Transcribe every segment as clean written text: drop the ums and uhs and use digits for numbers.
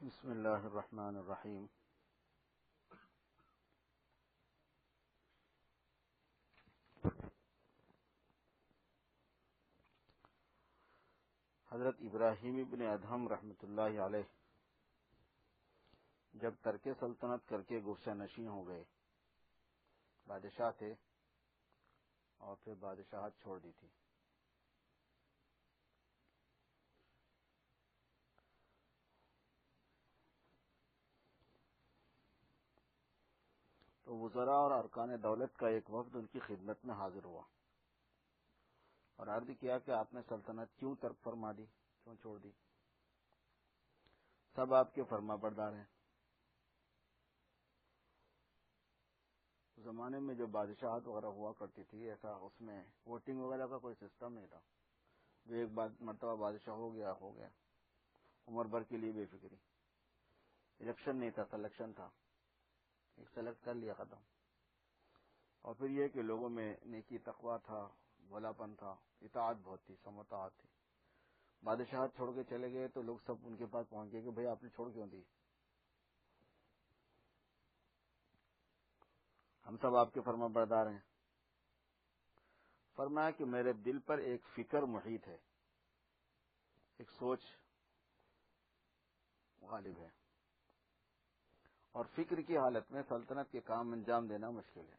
بسم اللہ الرحمن الرحیم۔ حضرت ابراہیم ابن ادہم رحمۃ اللہ علیہ جب ترک سلطنت کر کے گوشہ نشین ہو گئے، بادشاہ تھے اور پھر بادشاہت چھوڑ دی تھی، تو وزراء اور ارکان دولت کا ایک وفد ان کی خدمت میں حاضر ہوا اور عرض کیا کہ آپ نے سلطنت کیوں ترک فرما دی، کیوں چھوڑ دی؟ سب آپ کے فرما بردار ہیں۔ اس زمانے میں جو بادشاہت وغیرہ ہوا کرتی تھی، ایسا اس میں ووٹنگ وغیرہ کا کوئی سسٹم نہیں تھا۔ جو ایک مرتبہ بادشاہ ہو گیا عمر بھر کے لیے بے فکری، الیکشن نہیں تھا، سلیکشن تھا، ایک سلیکٹ کر لیا، ختم۔ اور پھر یہ کہ لوگوں میں نیکی تقویٰ تھا، بھولاپن تھا، اطاعت بہت تھی، سماعت تھی۔ بادشاہت چھوڑ کے چلے گئے تو لوگ سب ان کے پاس پہنچ گئے کہ بھئی آپ نے چھوڑ کیوں دی؟ ہم سب آپ کے فرما بردار ہیں۔ فرمایا کہ میرے دل پر ایک فکر محیط ہے، ایک سوچ غالب ہے، اور فکر کی حالت میں سلطنت کے کام انجام دینا مشکل ہے۔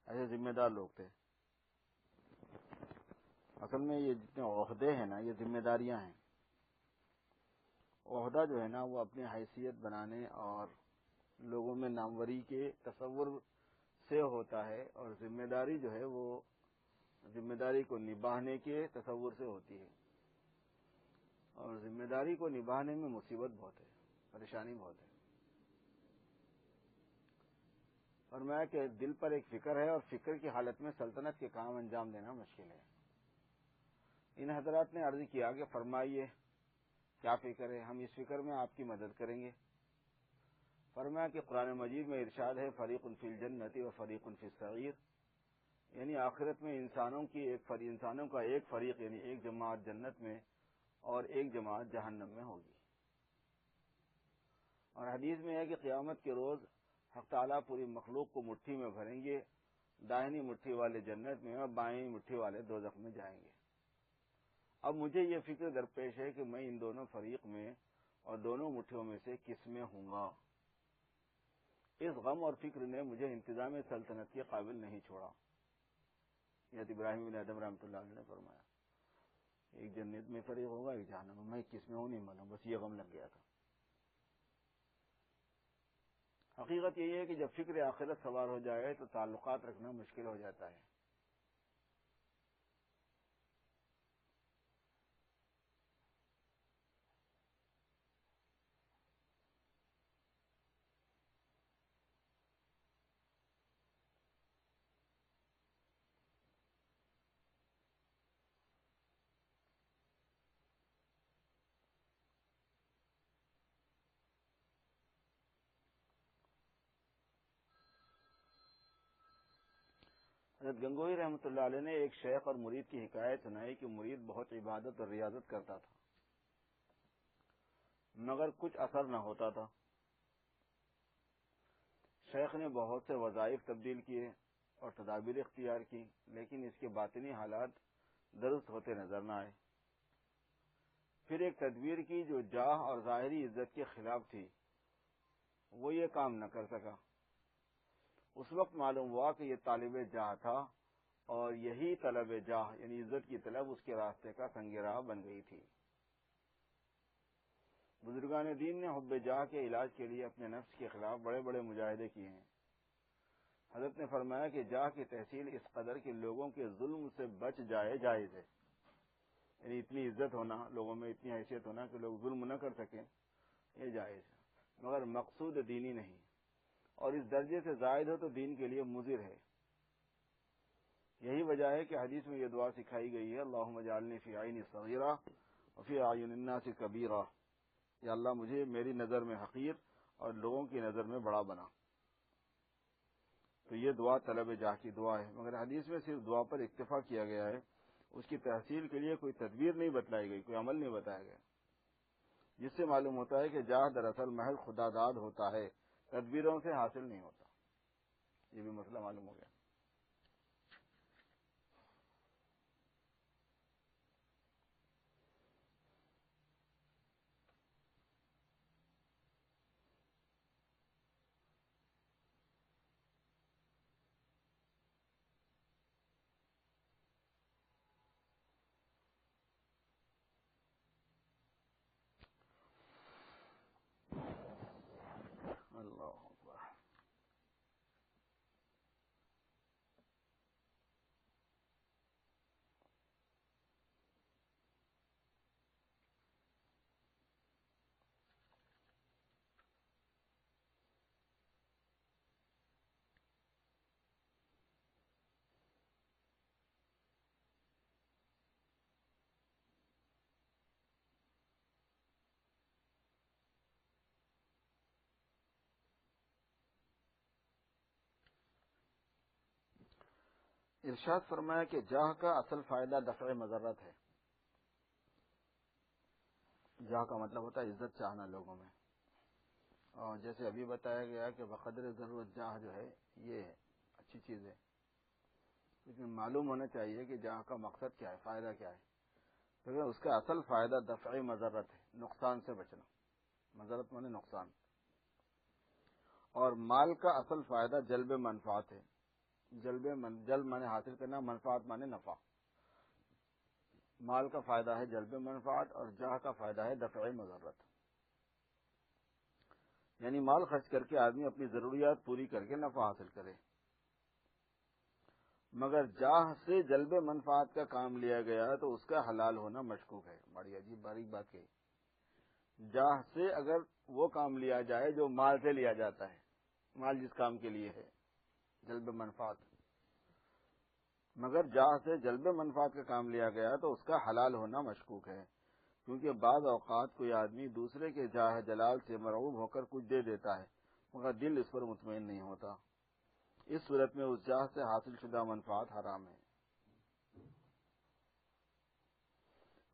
ایسے ذمہ دار لوگ تھے۔ اصل میں یہ جتنے عہدے ہیں نا، یہ ذمہ داریاں ہیں۔ عہدہ جو ہے نا وہ اپنی حیثیت بنانے اور لوگوں میں ناموری کے تصور سے ہوتا ہے، اور ذمہ داری جو ہے وہ ذمہ داری کو نبھانے کے تصور سے ہوتی ہے، اور ذمہ داری کو نبھانے میں مصیبت بہت ہے، پریشانی بہت ہے۔ فرمایا کہ دل پر ایک فکر ہے اور فکر کی حالت میں سلطنت کے کام انجام دینا مشکل ہے۔ ان حضرات نے عرض کیا کہ فرمائیے کیا فکر ہے، ہم اس فکر میں آپ کی مدد کریں گے۔ فرمایا کہ قرآن مجید میں ارشاد ہے فریق فی الجنت و فریق فی السعیر، یعنی آخرت میں انسانوں کا ایک فریق یعنی ایک جماعت جنت میں اور ایک جماعت جہنم میں ہوگی۔ اور حدیث میں ہے کہ قیامت کے روز حق تعالیٰ پوری مخلوق کو مٹھی میں بھریں گے، دائنی مٹھی والے جنت میں اور بائیں مٹھی والے دوزخ میں جائیں گے۔ اب مجھے یہ فکر درپیش ہے کہ میں ان دونوں فریق میں اور دونوں مٹھیوں میں سے کس میں ہوں گا۔ اس غم اور فکر نے مجھے انتظام سلطنت کے قابل نہیں چھوڑا۔ حضرت ابراہیم بن ادہم رحمۃ اللہ علیہ نے فرمایا ایک جنت میں فریق ہوگا، ایک جہنم میں، میں کس میں ہوں نہیں معلوم، بس یہ غم لگ گیا تھا۔ حقیقت یہی ہے کہ جب فکر آخرت سوار ہو جائے تو تعلقات رکھنا مشکل ہو جاتا ہے۔ حضرت گنگوئی رحمۃ اللہ علیہ نے ایک شیخ اور مرید کی حکایت سنائی کہ مرید بہت عبادت اور ریاضت کرتا تھا مگر کچھ اثر نہ ہوتا تھا۔ شیخ نے بہت سے وظائف تبدیل کیے اور تدابیر اختیار کی، لیکن اس کے باطنی حالات درست ہوتے نظر نہ آئے۔ پھر ایک تدبیر کی جو جاہ اور ظاہری عزت کے خلاف تھی، وہ یہ کام نہ کر سکا۔ اس وقت معلوم ہوا کہ یہ طالب جاہ تھا اور یہی طلب جاہ یعنی عزت کی طلب اس کے راستے کا سنگ راہ بن گئی تھی۔ بزرگان دین نے حب جاہ کے علاج کے لیے اپنے نفس کے خلاف بڑے بڑے مجاہدے کیے ہیں۔ حضرت نے فرمایا کہ جاہ کی تحصیل اس قدر کہ لوگوں کے ظلم سے بچ جائے جائز ہے، یعنی اتنی عزت ہونا، لوگوں میں اتنی حیثیت ہونا کہ لوگ ظلم نہ کر سکیں، یہ جائز ہے، مگر مقصود دینی نہیں، اور اس درجے سے زائد ہو تو دین کے لیے مضر ہے۔ یہی وجہ ہے کہ حدیث میں یہ دعا سکھائی گئی ہے اللہم اجعلنی فی عینی صغیرہ وفی اعین الناس کبیرہ، یا اللہ مجھے میری نظر میں حقیر اور لوگوں کی نظر میں بڑا بنا۔ تو یہ دعا طلب جاہ کی دعا ہے، مگر حدیث میں صرف دعا پر اکتفا کیا گیا ہے، اس کی تحصیل کے لیے کوئی تدبیر نہیں بتلائی گئی، کوئی عمل نہیں بتایا گیا۔ جس سے معلوم ہوتا ہے کہ جاہ دراصل محض خدا داد ہوتا ہے، تدبیروں سے حاصل نہیں ہوتا۔ یہ بھی مسئلہ معلوم ہو گیا۔ اللہ اکبر۔ ارشاد فرمایا کہ جاہ کا اصل فائدہ دفع مضرت ہے۔ جاہ کا مطلب ہوتا ہے عزت چاہنا لوگوں میں، اور جیسے ابھی بتایا گیا کہ بقدر ضرورت جاہ جو ہے یہ اچھی چیز ہے، لیکن معلوم ہونا چاہیے کہ جاہ کا مقصد کیا ہے، فائدہ کیا ہے۔ کیونکہ اس کا اصل فائدہ دفع مضرت ہے، نقصان سے بچنا، مضرت مانے نقصان، اور مال کا اصل فائدہ جلب منفعت ہے۔ جلب مانے حاصل کرنا، منفعت مانے نفع۔ مال کا فائدہ ہے جلب منفعت اور جاہ کا فائدہ ہے دفع مضرت، یعنی مال خرچ کر کے آدمی اپنی ضروریات پوری کر کے نفع حاصل کرے۔ مگر جاہ سے جلب منفعت کا کام لیا گیا تو اس کا حلال ہونا مشکوک ہے۔ بڑی عجیب باریک بات کہی۔ جاہ سے اگر وہ کام لیا جائے جو مال سے لیا جاتا ہے، مال جس کام کے لیے ہے، جلب منفعت، مگر جاہ سے جلب منفعت کا کام لیا گیا تو اس کا حلال ہونا مشکوک ہے، کیونکہ بعض اوقات کوئی آدمی دوسرے کے جاہ جلال سے مرعوب ہو کر کچھ دے دیتا ہے مگر دل اس پر مطمئن نہیں ہوتا۔ اس صورت میں اس جاہ سے حاصل شدہ منفعت حرام ہے۔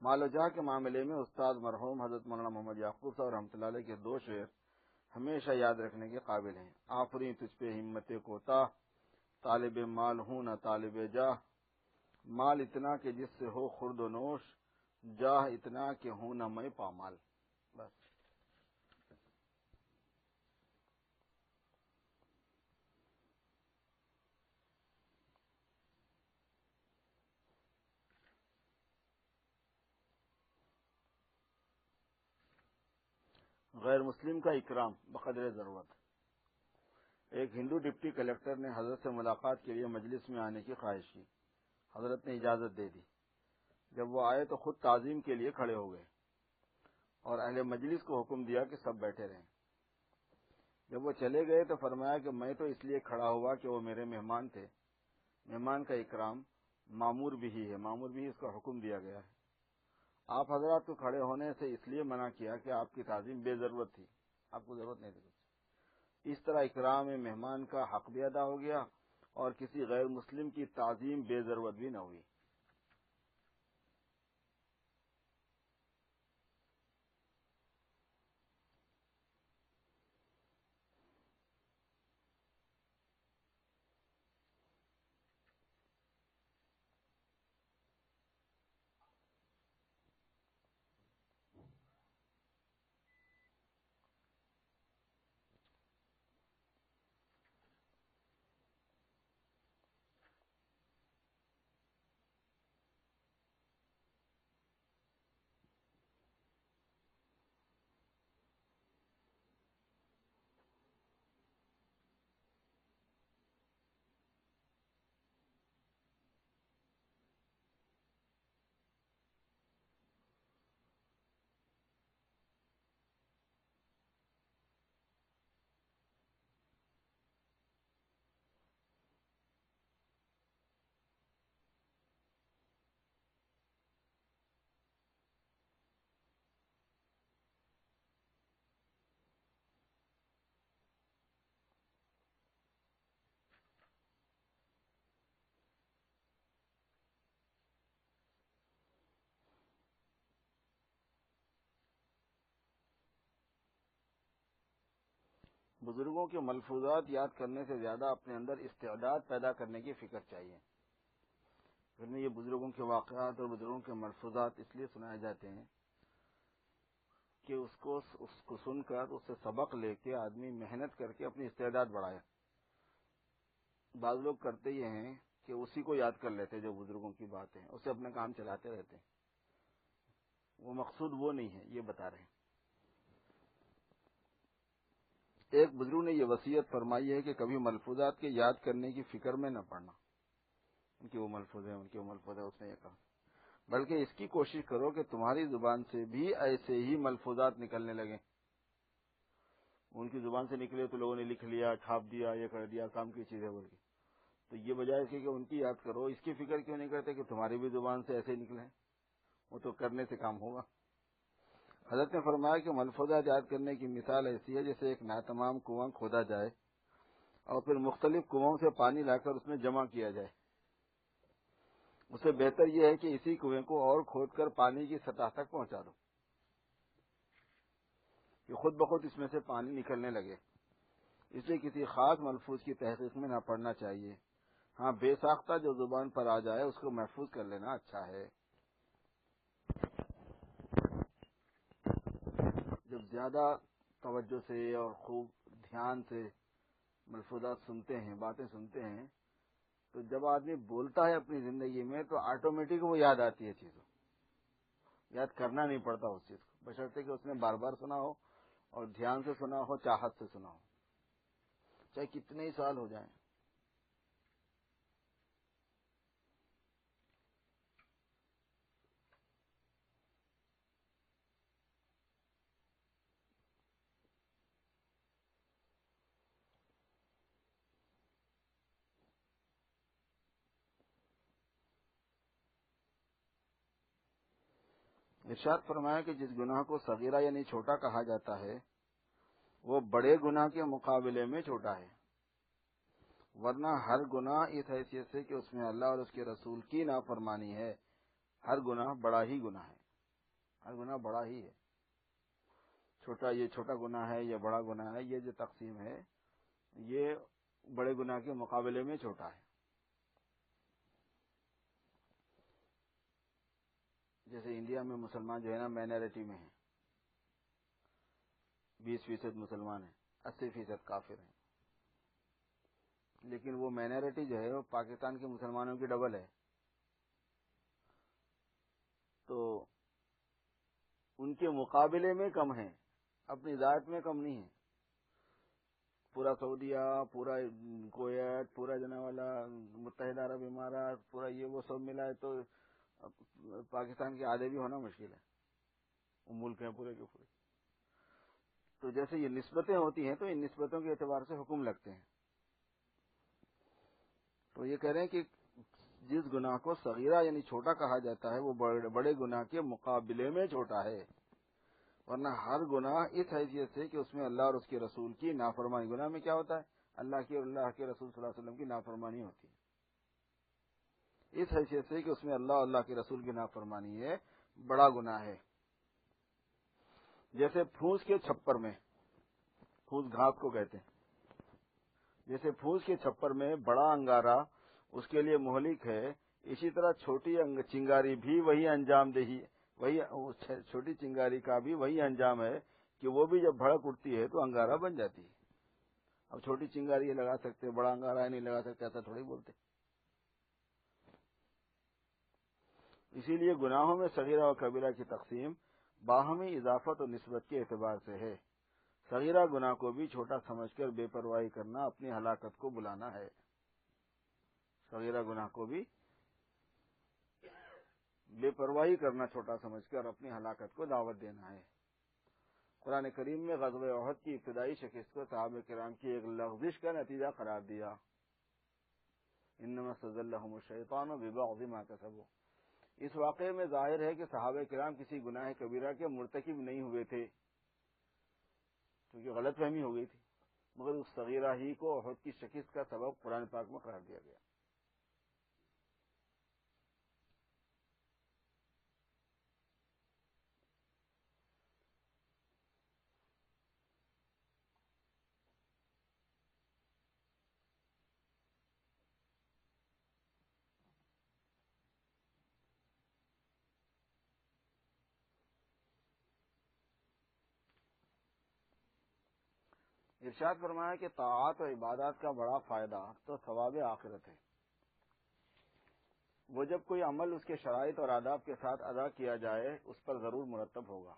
مال و جاہ کے معاملے میں استاد مرحوم حضرت مولانا محمد یعقوب صاحب رحمۃ اللہ علیہ کے دو شعر ہمیشہ یاد رکھنے کے قابل ہیں۔ آفریں تجھ پہ ہمت کوتا، طالب مال ہوں نہ طالب جاہ، مال اتنا کہ جس سے ہو خورد و نوش، جاہ اتنا کہ ہوں نہ میں پامال۔ بس غیر مسلم کا اکرام بقدر ضرورت۔ ایک ہندو ڈپٹی کلیکٹر نے حضرت سے ملاقات کے لیے مجلس میں آنے کی خواہش کی۔ حضرت نے اجازت دے دی۔ جب وہ آئے تو خود تعظیم کے لیے کھڑے ہو گئے اور اہل مجلس کو حکم دیا کہ سب بیٹھے رہیں۔ جب وہ چلے گئے تو فرمایا کہ میں تو اس لیے کھڑا ہوا کہ وہ میرے مہمان تھے۔ مہمان کا اکرام معمور بھی ہے، معمور بھی اس کا حکم دیا گیا ہے۔ آپ حضرات کو کھڑے ہونے سے اس لیے منع کیا کہ آپ کی تعظیم بے ضرورت تھی، آپ کو ضرورت نہیں تھی۔ اس طرح اکرام مہمان کا حق بھی ادا ہو گیا اور کسی غیر مسلم کی تعظیم بے ضرورت بھی نہ ہوئی۔ بزرگوں کے ملفوظات یاد کرنے سے زیادہ اپنے اندر استعداد پیدا کرنے کی فکر چاہیے. پھر یہ بزرگوں کے واقعات اور بزرگوں کے ملفوظات اس لیے سنائے جاتے ہیں کہ اس کو سن کر اس سے سبق لے کے آدمی محنت کر کے اپنی استعداد بڑھائے. بعض لوگ کرتے یہ ہیں کہ اسی کو یاد کر لیتے جو بزرگوں کی بات ہے، اسے اپنے کام چلاتے رہتے ہیں. وہ مقصود وہ نہیں ہے، یہ بتا رہے ہیں. ایک بزرگ نے یہ وصیت فرمائی ہے کہ کبھی ملفوظات کے یاد کرنے کی فکر میں نہ پڑنا، ان کے وہ ملفوظ ہیں اس نے یہ کہا، بلکہ اس کی کوشش کرو کہ تمہاری زبان سے بھی ایسے ہی ملفوظات نکلنے لگیں. ان کی زبان سے نکلے تو لوگوں نے لکھ لیا، چھاپ دیا، یہ کر دیا، کام کی چیزیں بول کے. تو یہ بجائے اس کی کہ ان کی یاد کرو، اس کی فکر کیوں نہیں کرتے کہ تمہاری بھی زبان سے ایسے ہی نکلیں؟ وہ تو کرنے سے کام ہوگا. حضرت نے فرمایا کہ ملفوظات یاد کرنے کی مثال ایسی ہے جیسے ایک ناتمام کنواں کھودا جائے اور پھر مختلف کنووں سے پانی لا کر اس میں جمع کیا جائے. اس سے بہتر یہ ہے کہ اسی کنویں کو اور کھود کر پانی کی سطح تک پہنچا دو کہ خود بخود اس میں سے پانی نکلنے لگے. اس لیے کسی خاص ملفوظ کی تحقیق میں نہ پڑنا چاہیے. ہاں، بے ساختہ جو زبان پر آ جائے اس کو محفوظ کر لینا اچھا ہے. جب زیادہ توجہ سے اور خوب دھیان سے ملفوظات سنتے ہیں، باتیں سنتے ہیں، تو جب آدمی بولتا ہے اپنی زندگی میں تو آٹومیٹک وہ یاد آتی ہے چیزوں. یاد کرنا نہیں پڑتا اس چیز کو، بشرطے کہ اس نے بار بار سنا ہو اور دھیان سے سنا ہو، چاہت سے سنا ہو، چاہے کتنے ہی سال ہو جائیں. ارشاد فرمایا کہ جس گناہ کو صغیرہ یعنی چھوٹا کہا جاتا ہے وہ بڑے گناہ کے مقابلے میں چھوٹا ہے، ورنہ ہر گناہ اس حیثیت سے کہ اس میں اللہ اور اس کے رسول کی نافرمانی ہے. ہر گناہ بڑا ہی گناہ ہے، ہر گناہ بڑا ہی ہے. یہ چھوٹا گناہ ہے، یہ بڑا گناہ ہے، یہ جو تقسیم ہے یہ بڑے گناہ کے مقابلے میں چھوٹا ہے. جیسے انڈیا میں مسلمان جو ہے نا مائنارٹی میں ہیں، 20% مسلمان ہیں، 80% کافر ہیں، لیکن وہ مائنارٹی جو ہے وہ پاکستان کے مسلمانوں کی ڈبل ہے. تو ان کے مقابلے میں کم ہیں، اپنی ذات میں کم نہیں ہے. پورا سعودیہ، پورا کویت، پورا جناوالا، متحدہ عرب امارات، پورا یہ وہ سب ملا ہے تو پاکستان کے آدھے بھی ہونا مشکل ہے. وہ ملک ہیں پورے کے پورے. تو جیسے یہ نسبتیں ہوتی ہیں تو ان نسبتوں کے اعتبار سے حکم لگتے ہیں. تو یہ کہہ رہے ہیں کہ جس گناہ کو صغیرہ یعنی چھوٹا کہا جاتا ہے وہ بڑے گناہ کے مقابلے میں چھوٹا ہے، ورنہ ہر گناہ اس حیثیت سے کہ اس میں اللہ اور اس کے رسول کی نافرمانی. گناہ میں کیا ہوتا ہے؟ اللہ کی اور اللہ کے رسول صلی اللہ علیہ وسلم کی نافرمانی ہوتی ہے. اس حیثیت سے کہ اس میں اللہ اور اللہ کے رسول کی نافرمانی ہے، بڑا گناہ ہے. جیسے پھوس کے چھپر میں، پھوس گھاس کو کہتے ہیں، جیسے پھوس کے چھپر میں بڑا انگارہ اس کے لیے مہلک ہے، اسی طرح چھوٹی چنگاری بھی وہی انجام دہی، وہی چھوٹی چنگاری کا بھی وہی انجام ہے کہ وہ بھی جب بھڑک اٹھتی ہے تو انگارہ بن جاتی ہے. اب چھوٹی چنگاری یہ لگا سکتے، بڑا انگارہ نہیں لگا سکتے، ایسا تھوڑی بولتے. اسی لیے گناہوں میں صغیرہ و کبیرہ کی تقسیم باہمی اضافت و نسبت کے اعتبار سے ہے. صغیرہ گناہ کو بھی چھوٹا سمجھ کر بے پرواہی کرنا اپنی ہلاکت کو بلانا ہے. صغیرہ گناہ کو بھی بے پرواہی کرنا چھوٹا سمجھ کر اپنی ہلاکت کو دعوت دینا ہے. قرآن کریم میں غزوہ احد کی ابتدائی شکست کو صحابہ کرام کی ایک لغزش کا نتیجہ قرار دیا. انما استزلهم الشیطان ببعض ما کسبوا. اس واقعے میں ظاہر ہے کہ صحابہ کرام کسی گناہ کبیرہ کے مرتکب نہیں ہوئے تھے کیونکہ غلط فہمی ہو گئی تھی، مگر اس صغیرہ ہی کو احد کی شکست کا سبب قرآن پاک میں قرار دیا گیا. ارشاد فرمایا کہ طاعات و عبادات کا بڑا فائدہ تو ثواب آخرت ہے. وہ جب کوئی عمل اس کے شرائط اور آداب کے ساتھ ادا کیا جائے اس پر ضرور مرتب ہوگا.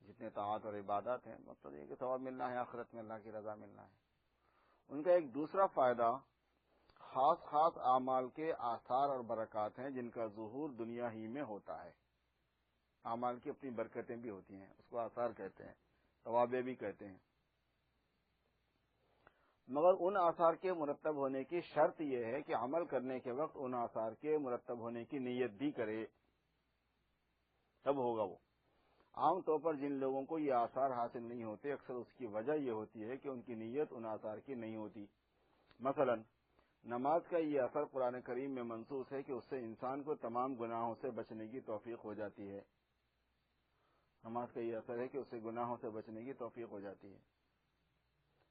جتنے طاعات اور عبادات ہیں مطلب یہ کہ ثواب ملنا ہے، آخرت میں اللہ کی رضا ملنا ہے. ان کا ایک دوسرا فائدہ خاص خاص اعمال کے آثار اور برکات ہیں جن کا ظہور دنیا ہی میں ہوتا ہے. اعمال کی اپنی برکتیں بھی ہوتی ہیں، اس کو آثار کہتے ہیں، ثوابیں بھی کہتے ہیں. مگر ان آثار کے مرتب ہونے کی شرط یہ ہے کہ عمل کرنے کے وقت ان آثار کے مرتب ہونے کی نیت بھی کرے، تب ہوگا وہ. عام طور پر جن لوگوں کو یہ آثار حاصل نہیں ہوتے اکثر اس کی وجہ یہ ہوتی ہے کہ ان کی نیت ان آثار کی نہیں ہوتی. مثلا نماز کا یہ اثر قرآن کریم میں منصوص ہے کہ اس سے انسان کو تمام گناہوں سے بچنے کی توفیق ہو جاتی ہے. نماز کا یہ اثر ہے کہ اس سے گناہوں سے بچنے کی توفیق ہو جاتی ہے.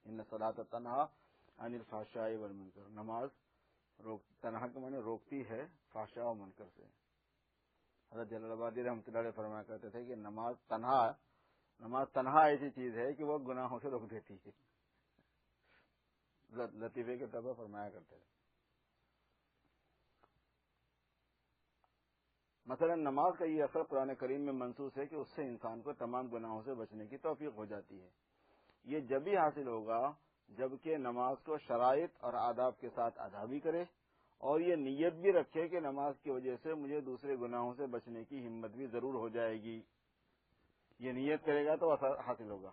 ان الصلاۃ تنہا عن الفحشاء والمنکر، نماز تنہا کے معنی روکتی ہے فحشاء و منکر سے. حضرت جلال آبادی رحمۃ اللہ علیہ فرمایا کرتے تھے کہ نماز تنہا ایسی چیز ہے کہ وہ گناہوں سے روک دیتی ہے. لطیفے کے طور پر فرمایا کرتے تھے. مثلا نماز کا یہ اثر قرآن کریم میں منصوص ہے کہ اس سے انسان کو تمام گناہوں سے بچنے کی توفیق ہو جاتی ہے. یہ جب ہی حاصل ہوگا جبکہ نماز کو شرائط اور آداب کے ساتھ ادا بھی کرے اور یہ نیت بھی رکھے کہ نماز کی وجہ سے مجھے دوسرے گناہوں سے بچنے کی ہمت بھی ضرور ہو جائے گی. یہ نیت کرے گا تو اثر حاصل ہوگا.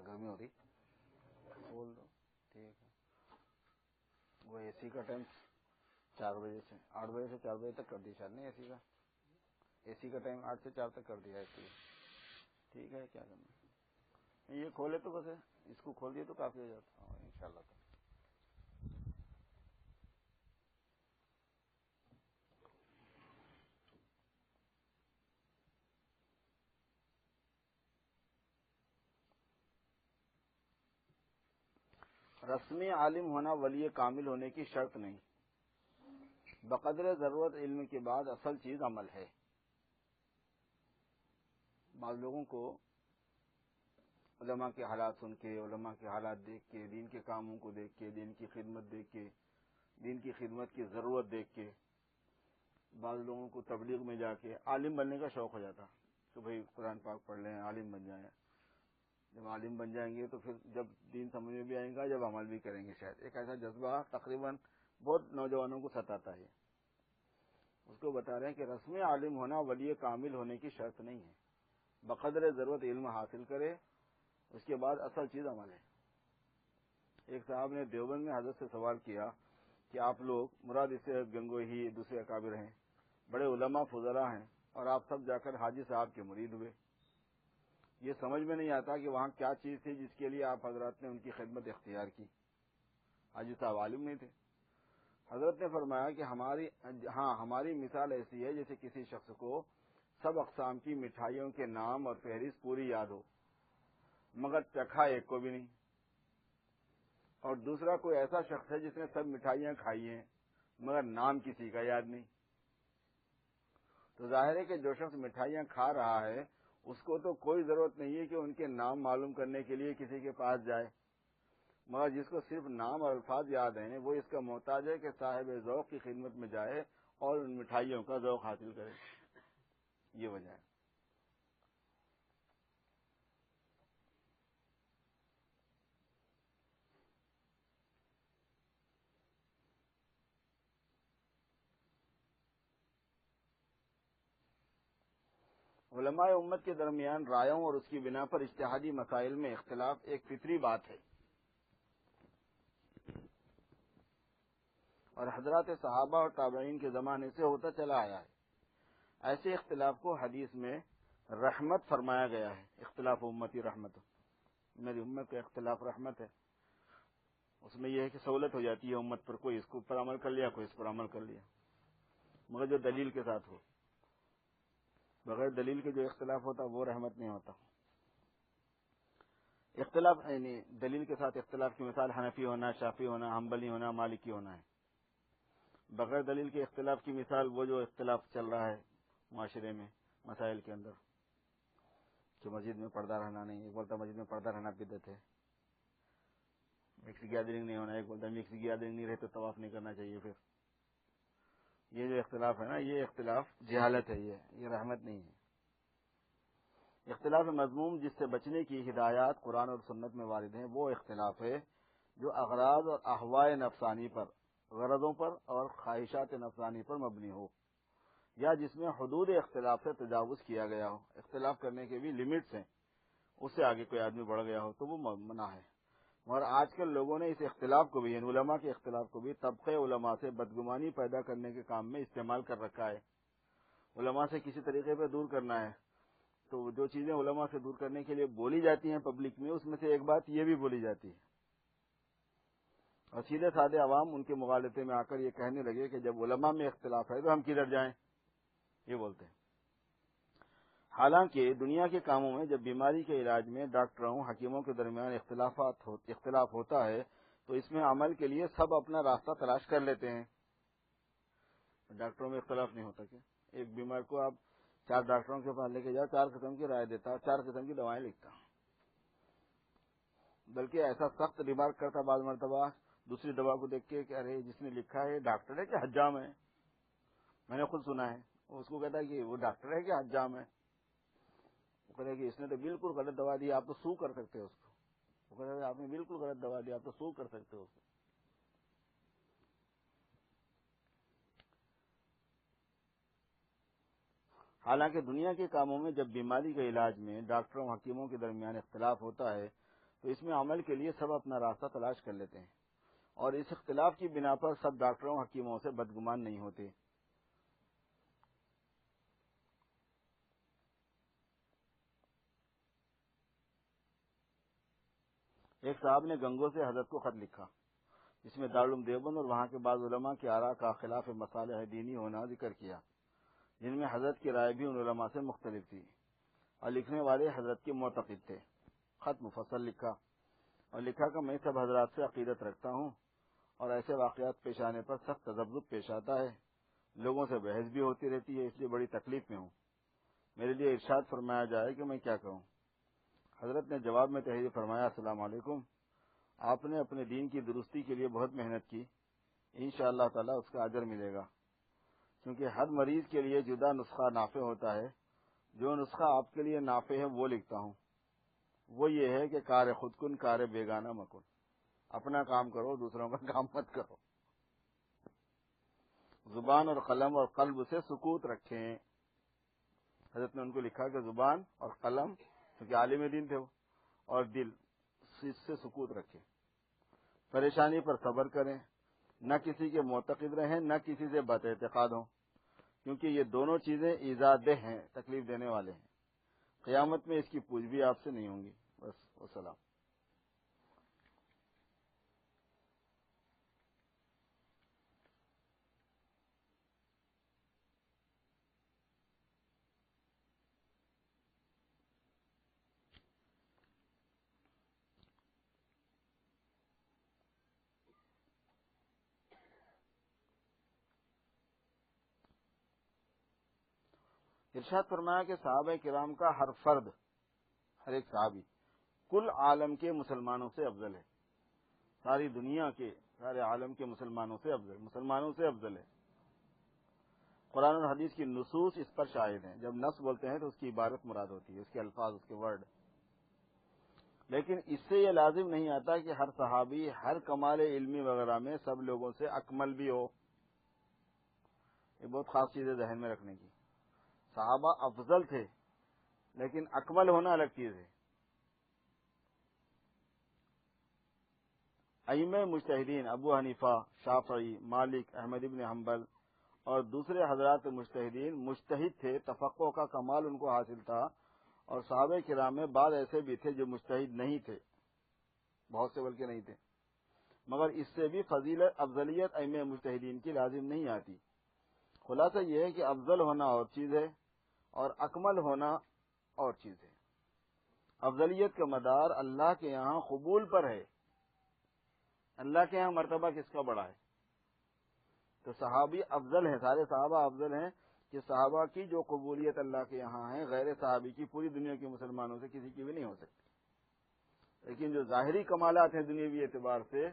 گرمی ہو رہی بول دو ٹھیک ہے. وہ اے سی کا ٹائم 8 بجے سے 4 بجے تک کر دی شاید نہیں. اے سی کا ٹائم 8 سے 4 تک کر دیا ہے. ٹھیک ہے کیا کرنا. یہ کھولے تو بس اس کو کھول دیے تو کافی ہو جاتا ان شاء اللہ. رسمی عالم ہونا ولی کامل ہونے کی شرط نہیں. بقدر ضرورت علم کے بعد اصل چیز عمل ہے. بعض لوگوں کو علماء کے حالات سن کے، علماء کے حالات دیکھ کے، دین کے کاموں کو دیکھ کے، دین کی خدمت دیکھ کے، دین کی خدمت کی ضرورت دیکھ کے، بعض لوگوں کو تبلیغ میں جا کے عالم بننے کا شوق ہو جاتا کہ بھئی قرآن پاک پڑھ لیں، عالم بن جائیں. جب عالم بن جائیں گے تو پھر جب دین سمجھ میں بھی آئے گا، جب عمل بھی کریں گے. شاید ایک ایسا جذبہ تقریباً بہت نوجوانوں کو ستاتا ہے. اس کو بتا رہے ہیں کہ رسمی عالم ہونا ولی کامل ہونے کی شرط نہیں ہے. بقدر ضرورت علم حاصل کرے، اس کے بعد اصل چیز عمل ہے. ایک صاحب نے دیوبند میں حضرت سے سوال کیا کہ آپ لوگ مراد اس سے گنگوہی دوسرے اکابر ہیں، بڑے علماء فضلاء ہیں، اور آپ سب جا کر حاجی صاحب کے مرید ہوئے. یہ سمجھ میں نہیں آتا کہ وہاں کیا چیز تھی جس کے لیے آپ حضرات نے ان کی خدمت اختیار کی. حاجی صاحب عالم نہیں تھے. حضرت نے فرمایا کہ ہماری مثال ایسی ہے جیسے کسی شخص کو سب اقسام کی مٹھائیوں کے نام اور فہرست پوری یاد ہو مگر چکھا ایک کو بھی نہیں، اور دوسرا کوئی ایسا شخص ہے جس نے سب مٹھائیاں کھائی ہیں مگر نام کسی کا یاد نہیں. تو ظاہر ہے کہ جو شخص مٹھائیاں کھا رہا ہے اس کو تو کوئی ضرورت نہیں ہے کہ ان کے نام معلوم کرنے کے لیے کسی کے پاس جائے، مگر جس کو صرف نام اور الفاظ یاد ہیں وہ اس کا محتاج ہے کہ صاحب ذوق کی خدمت میں جائے اور ان مٹھائیوں کا ذوق حاصل کرے. یہ وجہ ہے. علماء امت کے درمیان رائوں اور اس کی بنا پر اجتہادی مسائل میں اختلاف ایک فطری بات ہے، اور حضرات صحابہ اور تابعین کے زمانے سے ہوتا چلا آیا ہے. ایسے اختلاف کو حدیث میں رحمت فرمایا گیا ہے. اختلاف امتی رحمت، میری امت کا اختلاف رحمت ہے، اس میں یہ ہے کہ سہولت ہو جاتی ہے امت پر، کوئی اس کو پر عمل کر لیا، کوئی اس پر عمل کر لیا، مگر جو دلیل کے ساتھ ہو، بغیر دلیل کے جو اختلاف ہوتا وہ رحمت نہیں ہوتا۔ اختلاف یعنی دلیل کے ساتھ اختلاف کی مثال حنفی ہونا، شافعی ہونا، حنبلی ہونا، مالکی ہونا ہے۔ بغیر دلیل کے اختلاف کی مثال وہ جو اختلاف چل رہا ہے معاشرے میں مسائل کے اندر، کہ مسجد میں پردہ رہنا نہیں، ایک بولتا مسجد میں پردہ رہنا بدعت ہے، مکس گیدرنگ نہیں ہونا، ایک بولتا مکس گیدرنگ نہیں رہے تو طواف نہیں کرنا چاہیے۔ پھر یہ جو اختلاف ہے نا، یہ اختلاف جہالت ہے، یہ رحمت نہیں ہے۔ اختلاف مذموم جس سے بچنے کی ہدایات قرآن اور سنت میں وارد ہیں، وہ اختلاف ہے جو اغراض اور احوائے نفسانی پر، غرضوں پر اور خواہشات نفسانی پر مبنی ہو، یا جس میں حدود اختلاف سے تجاوز کیا گیا ہو۔ اختلاف کرنے کے بھی لمٹس ہیں، اس سے آگے کوئی آدمی بڑھ گیا ہو تو وہ منع ہے۔ اور آج کل لوگوں نے اس اختلاف کو بھی، یعنی علماء کے اختلاف کو بھی، طبقے علماء سے بدگمانی پیدا کرنے کے کام میں استعمال کر رکھا ہے۔ علماء سے کسی طریقے پہ دور کرنا ہے تو جو چیزیں علماء سے دور کرنے کے لیے بولی جاتی ہیں پبلک میں، اس میں سے ایک بات یہ بھی بولی جاتی ہے، اور سیدھے سادے عوام ان کے مغالطے میں آ کر یہ کہنے لگے کہ جب علماء میں اختلاف ہے تو ہم کدھر جائیں، یہ بولتے ہیں۔ حالانکہ دنیا کے کاموں میں جب بیماری کے علاج میں ڈاکٹروں حکیموں کے درمیان اختلاف ہوتا ہے تو اس میں عمل کے لیے سب اپنا راستہ تلاش کر لیتے ہیں۔ ڈاکٹروں میں اختلاف نہیں ہوتا کیا؟ ایک بیمار کو آپ 4 ڈاکٹروں کے پاس لے کے جاؤ، 4 قسم کی رائے دیتا، 4 قسم کی دوائیں لکھتا، بلکہ ایسا سخت ریمارک کرتا بعض مرتبہ دوسری دوا کو دیکھ کے کہ ارے جس نے لکھا ہے ڈاکٹر ہے کہ حجام ہے؟ میں نے خود سنا ہے، اس کو کہتا ہے کہ وہ ڈاکٹر ہے کہ حجام ہے؟ وہ کہتا ہے کہ اس نے تو بالکل غلط دوا دی، آپ تو سو کر سکتے ہو اس کو۔ وہ کہتا ہے آپ نے بالکل غلط دوا دی، آپ تو سو کر سکتے ہو اس کو۔ حالانکہ دنیا کے کاموں میں جب بیماری کے علاج میں ڈاکٹروں حکیموں کے درمیان اختلاف ہوتا ہے تو اس میں عمل کے لیے سب اپنا راستہ تلاش کر لیتے ہیں، اور اس اختلاف کی بنا پر سب ڈاکٹروں حکیموں سے بدگمان نہیں ہوتے۔ ایک صاحب نے گنگو سے حضرت کو خط لکھا جس میں دارالعلوم دیوبند اور وہاں کے بعض علماء کے آراء کا خلاف مصالح دینی ہونا ذکر کیا، جن میں حضرت کی رائے بھی ان علماء سے مختلف تھی، اور لکھنے والے حضرت کے معتقد تھے۔ خط مفصل لکھا اور لکھا کہ میں سب حضرات سے عقیدت رکھتا ہوں، اور ایسے واقعات پیش آنے پر سخت تذبذب پیش آتا ہے، لوگوں سے بحث بھی ہوتی رہتی ہے، اس لیے بڑی تکلیف میں ہوں، میرے لیے ارشاد فرمایا جائے کہ میں کیا کروں۔ حضرت نے جواب میں تحریر فرمایا، السلام علیکم، آپ نے اپنے دین کی درستی کے لیے بہت محنت کی، انشاءاللہ تعالی اس کا اجر ملے گا، کیونکہ ہر مریض کے لیے جدا نسخہ نافع ہوتا ہے۔ جو نسخہ آپ کے لیے نافع ہے وہ لکھتا ہوں، وہ یہ ہے کہ کار خود کن کار بیگانہ مکن، اپنا کام کرو، دوسروں کا کام مت کرو، زبان اور قلم اور قلب سے سکوت رکھیں۔ حضرت نے ان کو لکھا کہ زبان اور قلم، کیونکہ عالم دین تھے وہ، اور دل سے سکوت رکھیں، پریشانی پر صبر کریں، نہ کسی کے معتقد رہیں، نہ کسی سے بد اعتقاد ہوں، کیونکہ یہ دونوں چیزیں ایذا دہ ہیں، تکلیف دینے والے ہیں، قیامت میں اس کی پوچھ بھی آپ سے نہیں ہوں گی۔ بس والسلام۔ ارشاد فرمایا کہ صحابہ کرام کا ہر فرد، ہر ایک صحابی کل عالم کے مسلمانوں سے افضل ہے، ساری دنیا کے، سارے عالم کے مسلمانوں سے افضل ہے۔ قرآن اور حدیث کی نصوص اس پر شاہد ہیں۔ جب نص بولتے ہیں تو اس کی عبارت مراد ہوتی ہے، اس کے الفاظ، اس کے ورڈ، لیکن اس سے یہ لازم نہیں آتا کہ ہر صحابی ہر کمال علمی وغیرہ میں سب لوگوں سے اکمل بھی ہو۔ یہ بہت خاص چیز ہے ذہن میں رکھنے کی۔ صحابہ افضل تھے لیکن اکمل ہونا الگ چیز ہے۔ ائمہ مجتہدین ابو حنیفہ، شافعی، مالک، احمد ابن حنبل اور دوسرے حضرات مجتہدین مجتہد تھے، تفقہ کا کمال ان کو حاصل تھا، اور صحابہ کرام میں بعض ایسے بھی تھے جو مجتہد نہیں تھے، بہت سے بلکہ نہیں تھے، مگر اس سے بھی فضیلت افضلیت ائمہ مجتہدین کی لازم نہیں آتی۔ خلاصہ یہ ہے کہ افضل ہونا اور چیز ہے اور اکمل ہونا اور چیز ہے۔ افضلیت کا مدار اللہ کے یہاں قبول پر ہے، اللہ کے یہاں مرتبہ کس کا بڑا ہے؟ تو صحابی افضل ہیں، سارے صحابہ افضل ہیں کہ صحابہ کی جو قبولیت اللہ کے یہاں ہے غیر صحابی کی پوری دنیا کے مسلمانوں سے کسی کی بھی نہیں ہو سکتی۔ لیکن جو ظاہری کمالات ہیں دنیاوی اعتبار سے،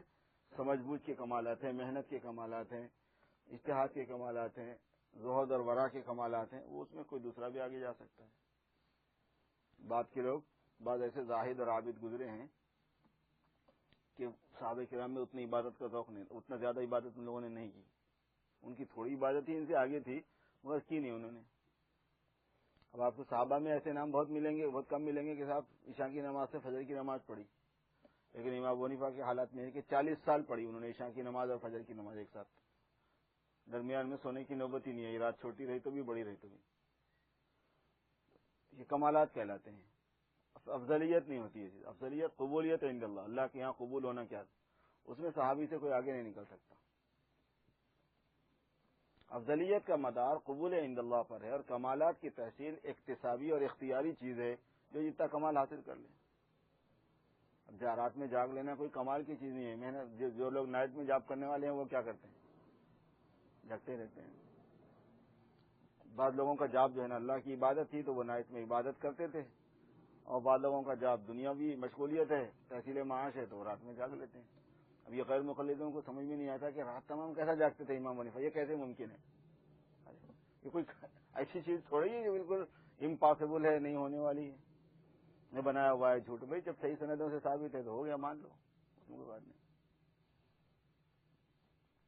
سمجھ بوجھ کے کمالات ہیں، محنت کے کمالات ہیں، اجتہاد کے کمالات ہیں، زہد اور ورع کے کمالات ہیں، وہ اس میں کوئی دوسرا بھی آگے جا سکتا ہے۔ بعد کے لوگ بعض ایسے زاہد اور عابد گزرے ہیں کہ صحابہ کرام میں اتنی عبادت کا ذوق نہیں، اتنا زیادہ عبادت ان لوگوں نے نہیں کی، ان کی تھوڑی عبادت ہی ان سے آگے تھی مگر کی نہیں انہوں نے۔ اب آپ کو صحابہ میں ایسے نام بہت ملیں گے، بہت کم ملیں گے کہ صاحب عشاء کی نماز سے فجر کی نماز پڑھی، لیکن امام ابو حنیفہ کے حالات میں ہے کہ 40 سال پڑھی انہوں نے عشاء کی نماز اور فجر کی نماز ایک ساتھ، درمیان میں سونے کی نوبت ہی نہیں آئی، رات چھوٹی رہی تو بھی بڑی رہی تو بھی۔ یہ کمالات کہلاتے ہیں، افضلیت نہیں ہوتی ہے، افضلیت قبولیت عند اللہ، اللہ کے یہاں قبول ہونا کیا، اس میں صحابی سے کوئی آگے نہیں نکل سکتا۔ افضلیت کا مدار قبول عند اللہ پر ہے، اور کمالات کی تحصیل اکتسابی اور اختیاری چیز ہے، جو جتنا کمال حاصل کر لے۔ اب رات میں جاگ لینا کوئی کمال کی چیز نہیں ہے، محنت جو لوگ نائٹ میں جاب کرنے والے ہیں وہ کیا کرتے ہیں؟ جگتے رہتے ہیں۔ بعض لوگوں کا جاب جو ہے نا اللہ کی عبادت تھی تو وہ نائٹ میں عبادت کرتے تھے، اور بعض لوگوں کا جاب دنیاوی مشغولیت ہے، تحصیل معاش ہے، تو وہ رات میں جاگ لیتے ہیں۔ اب یہ غیر مقلدوں کو سمجھ میں نہیں آتا کہ رات تمام کیسا جاگتے تھے امام حنیفہ، یہ کیسے ممکن ہے؟ یہ کوئی ایسی چیز تھوڑی ہے جو بالکل امپاسبل ہے، نہیں ہونے والی ہے، نے بنایا ہوا ہے جھوٹ۔ بھائی جب صحیح سندوں سے ثابت ہے تو ہو گیا، مان لو، اس میں کوئی بات نہیں۔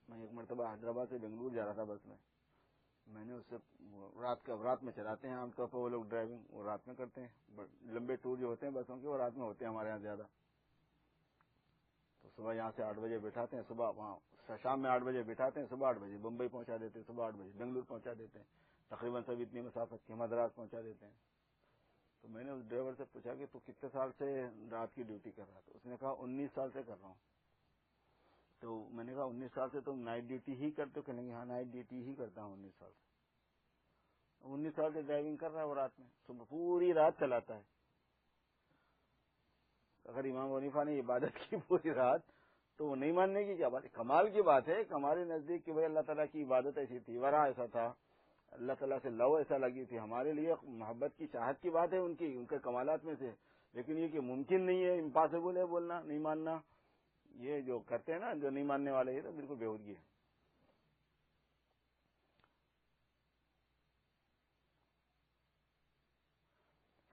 میں ایک مرتبہ حیدرآباد سے بنگلور جا رہا تھا بس میں نے اس سے رات میں چلاتے ہیں عام طور پر وہ لوگ ڈرائیونگ، وہ رات میں کرتے ہیں، لمبے ٹور جو ہوتے ہیں بسوں کے وہ رات میں ہوتے ہیں ہمارے یہاں زیادہ۔ تو صبح یہاں سے 8 بجے بٹھاتے ہیں، صبح وہاں شام میں 8 بجے بٹھاتے ہیں، صبح 8 بجے بمبئی پہنچا دیتے ہیں، صبح 8 بجے بنگلور پہنچا دیتے ہیں، تقریباً سب اتنی مسافت کی، مدراس پہنچا دیتے ہیں۔ تو میں نے اس ڈرائیور سے پوچھا کہ تو کتنے سال سے رات کی ڈیوٹی کر رہا تھا؟ اس نے کہا 19 سال سے کر رہا ہوں۔ تو میں نے کہا 19 سال سے تم نائٹ ڈیوٹی ہی کرتے ہو؟ کہنے لگے ہاں نائٹ ڈیوٹی ہی کرتا ہوں 19 سال سے۔ 19 سال سے ڈرائیونگ کر رہا ہے وہ رات میں، صبح پوری رات چلاتا ہے۔ اگر امام حنیفہ نے عبادت کی پوری رات تو وہ نہیں ماننے کی کیا بات ہے؟ کمال کی بات ہے، ہمارے نزدیک کہ بھائی اللہ تعالیٰ کی عبادت ایسی تھی، ورع ایسا تھا، اللہ تعالیٰ سے لو ایسا لگی تھی، ہمارے لیے محبت کی چاہت کی بات ہے ان کے کمالات میں سے، لیکن یہ کہ ممکن نہیں ہے، امپاسبل ہے بولنا، نہیں ماننا، یہ جو کرتے ہیں نا جو نہیں ماننے والے، یہ تو بالکل بےہودگی ہے۔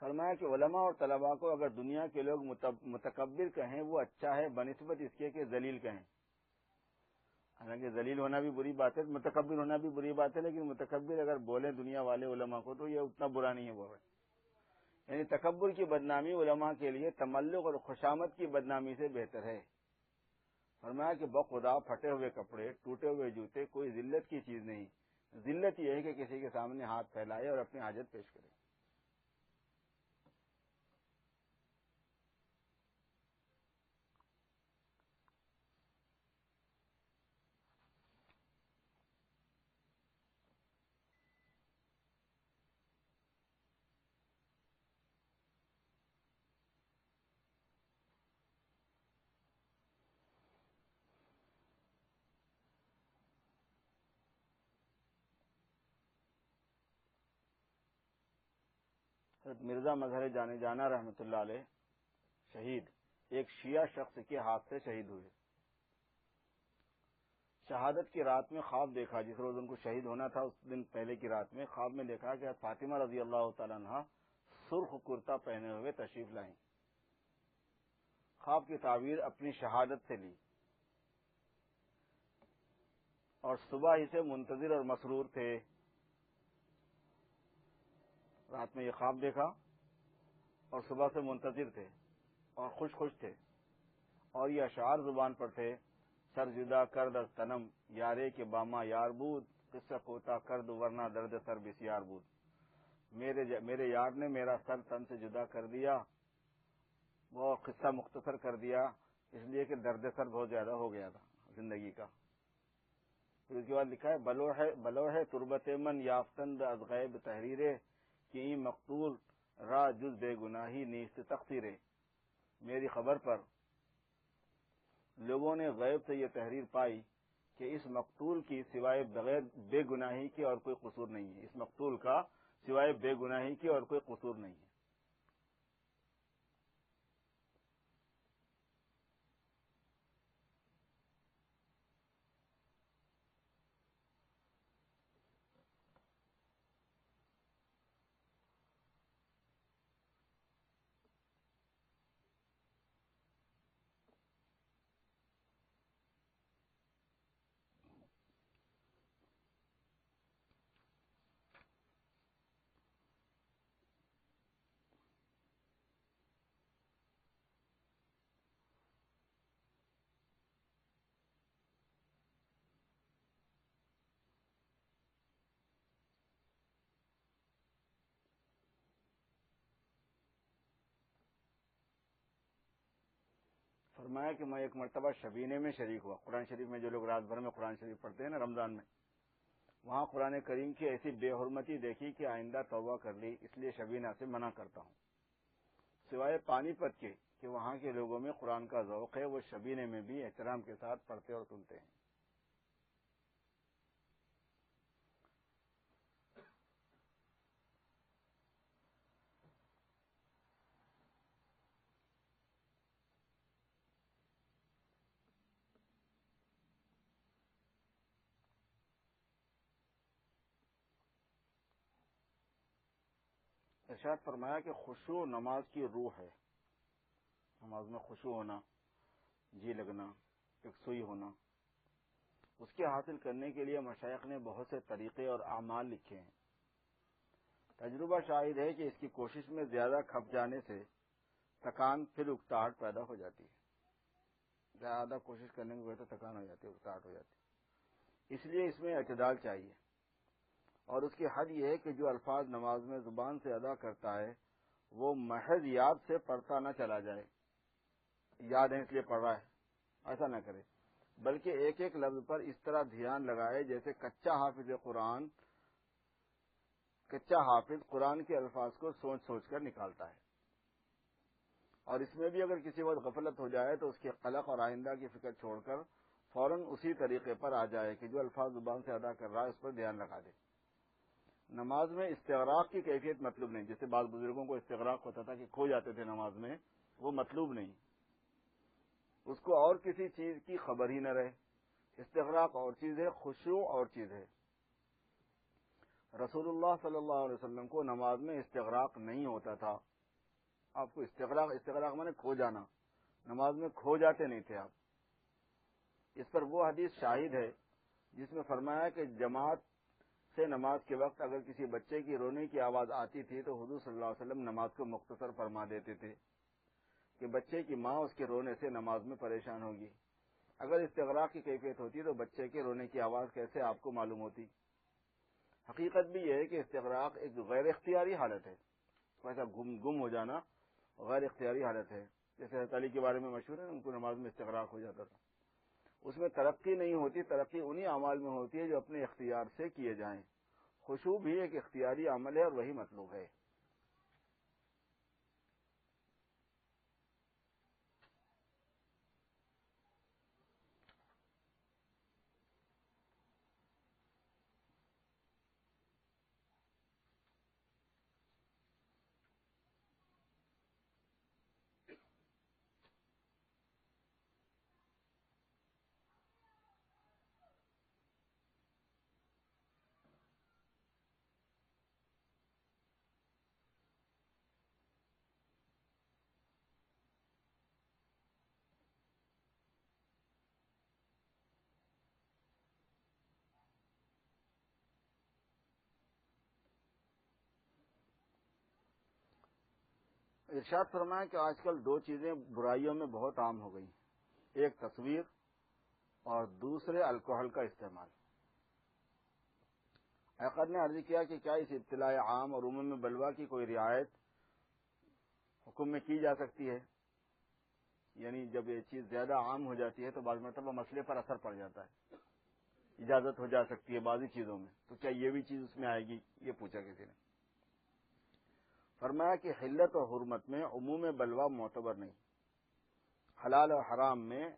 فرمایا کہ علماء اور طلباء کو اگر دنیا کے لوگ متکبر کہیں وہ اچھا ہے بنسبت اس کے کہ ذلیل کہیں۔ حالانکہ ذلیل ہونا بھی بری بات ہے، متکبر ہونا بھی بری بات ہے، لیکن متکبر اگر بولیں دنیا والے علماء کو تو یہ اتنا برا نہیں ہے وہ ہے۔ یعنی تکبر کی بدنامی علماء کے لیے تملق اور خوشامد کی بدنامی سے بہتر ہے۔ فرمایا کہ بخدا پھٹے ہوئے کپڑے، ٹوٹے ہوئے جوتے کوئی ذلت کی چیز نہیں، ذلت یہ ہے کہ کسی کے سامنے ہاتھ پھیلائے اور اپنی حاجت پیش کرے۔ حضرت مرزا مظہر جانے جانا رحمۃ اللہ علیہ شہید ایک شیعہ شخص کے ہاتھ سے شہید ہوئے۔ شہادت کی رات میں خواب دیکھا، جس روز ان کو شہید ہونا تھا اس دن پہلے کی رات میں خواب میں دیکھا کہ فاطمہ رضی اللہ تعالیٰ عنہ سرخ کرتا پہنے ہوئے تشریف لائیں۔ خواب کی تعبیر اپنی شہادت سے لی، اور صبح ہی سے منتظر اور مسرور تھے۔ رات میں یہ خواب دیکھا اور صبح سے منتظر تھے اور خوش تھے، اور یہ اشعار زبان پر تھے: سر جدا کرد از تنم یارے کے باما یار بود، قصہ کوتا کرد ورنہ درد سر بسیار بود۔ میرے یار نے میرا سر تن سے جدا کر دیا، وہ قصہ مختصر کر دیا اس لیے کہ درد سر بہت زیادہ ہو گیا تھا زندگی کا. پھر اس کے بعد لکھا ہے بلو ہے تربت من یافتند از غیب تحریرے کہ این مقتول را جز بے گناہی نیست تقصیرے. میری خبر پر لوگوں نے غیب سے یہ تحریر پائی کہ اس مقتول کی سوائے بغیر بے گناہی کے اور کوئی قصور نہیں ہے. اس مقتول کا سوائے بے گناہی کے اور کوئی قصور نہیں ہے. فرمایا کہ میں ایک مرتبہ شبینے میں شریک ہوا. قرآن شریف میں جو لوگ رات بھر میں قرآن شریف پڑھتے ہیں نا رمضان میں، وہاں قرآن کریم کی ایسی بے حرمتی دیکھی کہ آئندہ توبہ کر لی، اس لیے شبینہ سے منع کرتا ہوں. سوائے پانی پت کے کہ وہاں کے لوگوں میں قرآن کا ذوق ہے، وہ شبینے میں بھی احترام کے ساتھ پڑھتے اور سنتے ہیں. ارشاد فرمایا کہ خشوع نماز کی روح ہے. نماز میں خشوع ہونا، جی لگنا، یکسوئی ہونا، اس کے حاصل کرنے کے لیے مشائخ نے بہت سے طریقے اور اعمال لکھے ہیں. تجربہ شاہد ہے کہ اس کی کوشش میں زیادہ کھپ جانے سے تھکان پھر اکتاہٹ پیدا ہو جاتی ہے. زیادہ کوشش کرنے کی وجہ سے تھکان ہو جاتی ہے، اکتاہٹ ہو جاتی ہے. اس لیے اس میں اعتدال چاہیے. اور اس کی حد یہ ہے کہ جو الفاظ نماز میں زبان سے ادا کرتا ہے وہ محض یاد سے پڑھتا نہ چلا جائے، یاد ہے اس لیے پڑھ رہا ہے، ایسا نہ کرے، بلکہ ایک ایک لفظ پر اس طرح دھیان لگائے جیسے کچا حافظ قرآن کے الفاظ کو سوچ سوچ کر نکالتا ہے. اور اس میں بھی اگر کسی وقت غفلت ہو جائے تو اس کے قلق اور آئندہ کی فکر چھوڑ کر فوراً اسی طریقے پر آ جائے کہ جو الفاظ زبان سے ادا کر رہا ہے اس پر دھیان لگا دے. نماز میں استغراق کی کیفیت مطلوب نہیں. جیسے بعض بزرگوں کو استغراق ہوتا تھا کہ کھو جاتے تھے نماز میں، وہ مطلوب نہیں. اس کو اور کسی چیز کی خبر ہی نہ رہے. استغراق اور چیز ہے، خشوع اور چیز ہے. رسول اللہ صلی اللہ علیہ وسلم کو نماز میں استغراق نہیں ہوتا تھا. آپ کو استغراق مانے کھو جانا، نماز میں کھو جاتے نہیں تھے آپ. اس پر وہ حدیث شاہد ہے جس میں فرمایا کہ جماعت سے نماز کے وقت اگر کسی بچے کی رونے کی آواز آتی تھی تو حضور صلی اللہ علیہ وسلم نماز کو مختصر فرما دیتے تھے کہ بچے کی ماں اس کے رونے سے نماز میں پریشان ہوگی. اگر استغراق کی کیفیت ہوتی تو بچے کے رونے کی آواز کیسے آپ کو معلوم ہوتی؟ حقیقت بھی یہ ہے کہ استغراق ایک غیر اختیاری حالت ہے. ایسا گم ہو جانا غیر اختیاری حالت ہے. جیسے حضرت علی کے بارے میں مشہور ہے، ان کو نماز میں استغراق ہو جاتا تھا. اس میں ترقی نہیں ہوتی، ترقی انہی اعمال میں ہوتی ہے جو اپنے اختیار سے کیے جائیں. خشوع بھی ایک اختیاری عمل ہے اور وہی مطلوب ہے. ارشاد فرمایا کہ آج کل دو چیزیں برائیوں میں بہت عام ہو گئی، ایک تصویر اور دوسرے الکوہل کا استعمال. حقیقت نے عرض کیا کہ کیا اس ابتلاء عام اور عموم بلوا کی کوئی رعایت حکم میں کی جا سکتی ہے؟ یعنی جب یہ چیز زیادہ عام ہو جاتی ہے تو بعض مرتبہ مسئلے پر اثر پڑ جاتا ہے، اجازت ہو جا سکتی ہے بعضی چیزوں میں، تو کیا یہ بھی چیز اس میں آئے گی؟ یہ پوچھا کسی نے۔ فرمایا کہ حلت اور حرمت میں عموم بلوا معتبر نہیں، حلال اور حرام میں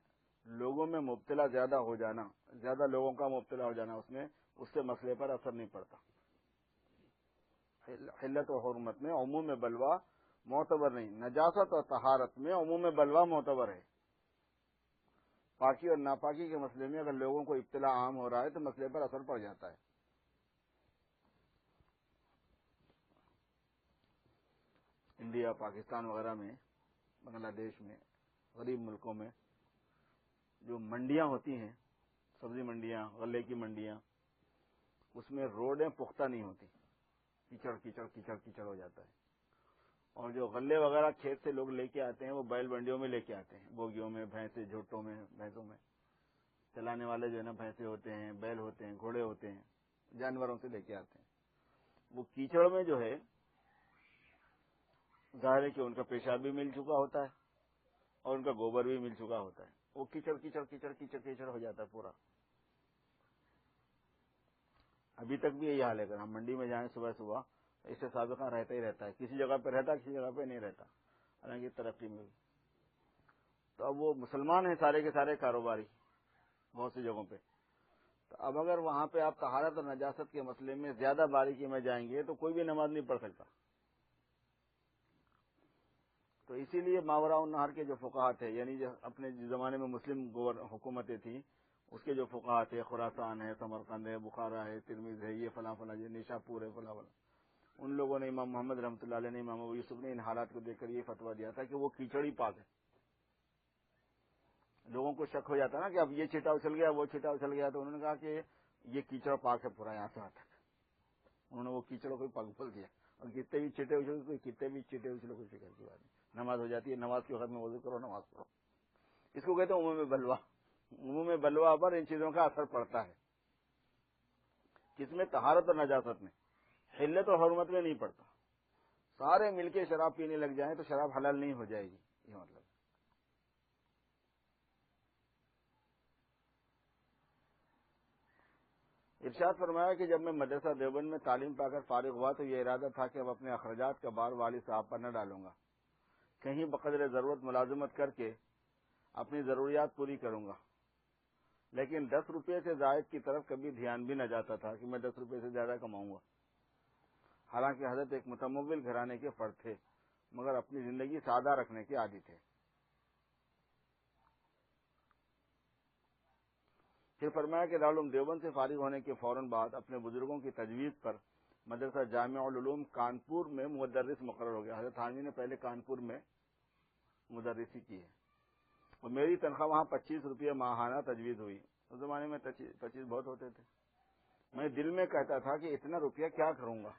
لوگوں میں مبتلا زیادہ ہو جانا، زیادہ لوگوں کا مبتلا ہو جانا اس سے مسئلے پر اثر نہیں پڑتا۔ حلت و حرمت میں عموم بلوا معتبر نہیں، نجاست اور طہارت میں عموم بلوا معتبر ہے۔ پاکی اور ناپاکی کے مسئلے میں اگر لوگوں کو ابتلا عام ہو رہا ہے تو مسئلے پر اثر پڑ جاتا ہے۔ انڈیا، پاکستان وغیرہ میں، بنگلہ دیش میں، غریب ملکوں میں جو منڈیاں ہوتی ہیں، سبزی منڈیاں، غلے کی منڈیاں، اس میں روڈیں پختہ نہیں ہوتی، کیچڑ کیچڑ کیچڑ کیچڑ ہو جاتا ہے، اور جو غلے وغیرہ کھیت سے لوگ لے کے آتے ہیں وہ بیل منڈیوں میں لے کے آتے ہیں، بوگیوں میں، بھینسے جھوٹوں میں، بھینسوں میں چلانے والے جو ہے نا، بھینسے ہوتے ہیں، بیل ہوتے ہیں، گھوڑے ہوتے ہیں، جانوروں سے لے کے آتے ہیں۔ وہ کیچڑ میں جو ہے ظاہر ہے کہ ان کا پیشاب بھی مل چکا ہوتا ہے اور ان کا گوبر بھی مل چکا ہوتا ہے، وہ کیچڑ کیچڑ کیچڑ کیچڑ کیچڑ ہو جاتا ہے پورا۔ ابھی تک بھی یہی حال ہے، اگر ہم منڈی میں جائیں صبح صبح اس سے سابقہ رہتا ہی رہتا ہے، کسی جگہ پہ رہتا کسی جگہ پہ نہیں رہتا، حالانکہ ترقی میں بھی۔ تو اب وہ مسلمان ہیں سارے کے سارے کاروباری بہت سی جگہوں پہ، تو اب اگر وہاں پہ آپ طہارت اور نجاست کے مسئلے میں زیادہ باریکی میں جائیں گے تو کوئی بھی نماز نہیں پڑھ سکتا۔ تو اسی لیے ماوراء النہر کے جو فقہا تھے، یعنی جو اپنے زمانے میں مسلم حکومتیں تھیں، اس کے جو فقہا تھے، خراسان ہے، سمرقند ہے، بخارا ہے، ترمذ ہے، یہ فلاں فلاں، یہ نیشاپور ہے، فلاں فلاں، ان لوگوں نے، امام محمد رحمۃ اللہ علیہ نے، امام ابو یوسف نے ان حالات کو دیکھ کر یہ فتویٰ دیا تھا کہ وہ کیچڑ ہی پاک ہے۔ لوگوں کو شک ہو جاتا نا کہ اب یہ چھٹا اچھل گیا، وہ چھٹا اچھل گیا، تو انہوں نے کہا کہ یہ کیچڑ پاک ہے پورا یہاں سے وہاں تک۔ انہوں نے وہ کیچڑ کو پاک بول دیا، اور کتنے بھی چھٹے اچھلے، کتنے بھی چھٹے اچھلے، کوئی فکر کی بات نہیں، نماز ہو جاتی ہے، نماز کے وقت میں وضو کرو، نماز پڑھو۔ اس کو کہتے ہیں عموم بلوا۔ عموم بلوا پر ان چیزوں کا اثر پڑتا ہے، کس میں؟ طہارت اور نجاست میں، حلت اور حرمت میں نہیں پڑتا۔ سارے مل کے شراب پینے لگ جائیں تو شراب حلال نہیں ہو جائے گی، یہ مطلب۔ ارشاد فرمایا کہ جب میں مدرسہ دیوبند میں تعلیم پا کر فارغ ہوا تو یہ ارادہ تھا کہ اب اپنے اخراجات کا بار والد صاحب پر نہ ڈالوں گا، کہیں بقدر ضرورت ملازمت کر کے اپنی ضروریات پوری کروں گا، لیکن 10 روپے سے زائد کی طرف کبھی دھیان بھی نہ جاتا تھا کہ میں 10 روپے سے زیادہ کماؤں گا۔ حالانکہ حضرت ایک متمول گھرانے کے فرد تھے، مگر اپنی زندگی سادہ رکھنے کے عادی تھے۔ پھر فرمایا کہ دارالعلوم دیوبند سے فارغ ہونے کے فوراً بعد اپنے بزرگوں کی تجویز پر مدرسہ جامعہ العلوم کانپور میں مدرس مقرر ہو گیا۔ حضرت تھانوی نے پہلے کانپور میں مدرسی کی ہے، اور میری تنخواہ وہاں 25 روپے ماہانہ تجویز ہوئی۔ اس زمانے میں 25 بہت ہوتے تھے۔ میں دل میں کہتا تھا کہ اتنا روپیہ کیا کروں گا۔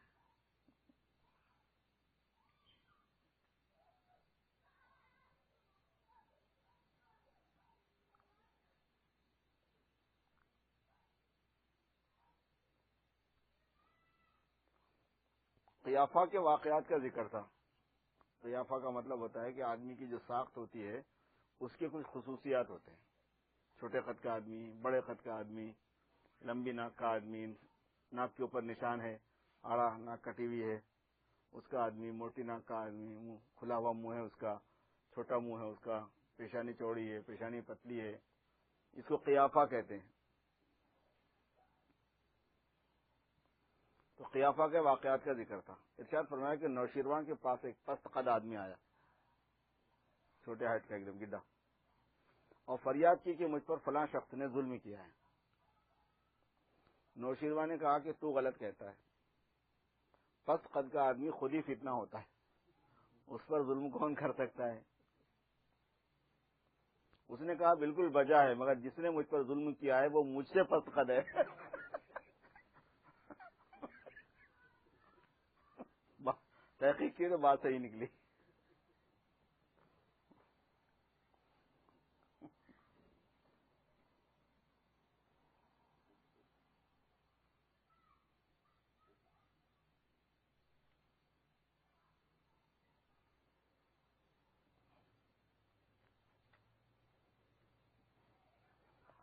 قیافہ کے واقعات کا ذکر تھا۔ قیافہ کا مطلب ہوتا ہے کہ آدمی کی جو ساخت ہوتی ہے اس کے کچھ خصوصیات ہوتے ہیں، چھوٹے قد کا آدمی، بڑے قد کا آدمی، لمبی ناک کا آدمی، ناک کے اوپر نشان ہے، آڑا ناک کٹی ہوئی ہے اس کا آدمی، موٹی ناک کا آدمی، کھلا ہوا منہ ہے اس کا، چھوٹا منہ ہے اس کا، پیشانی چوڑی ہے، پیشانی پتلی ہے، اس کو قیافہ کہتے ہیں۔ تو قیافہ کے واقعات کا ذکر تھا۔ ارشاد فرمایا کہ نوشیروان کے پاس ایک پست قد آدمی آیا، چھوٹے ہائٹ کا ایک دم گڈھا، اور فریاد کی کہ مجھ پر فلاں شخص نے ظلم کیا ہے۔ نوشیروان نے کہا کہ تو غلط کہتا ہے، پست قد کا آدمی خود ہی فتنہ ہوتا ہے، اس پر ظلم کون کر سکتا ہے؟ اس نے کہا بالکل بجا ہے، مگر جس نے مجھ پر ظلم کیا ہے وہ مجھ سے پست قد ہے۔ تحقیق کی تو بات صحیح نکلی۔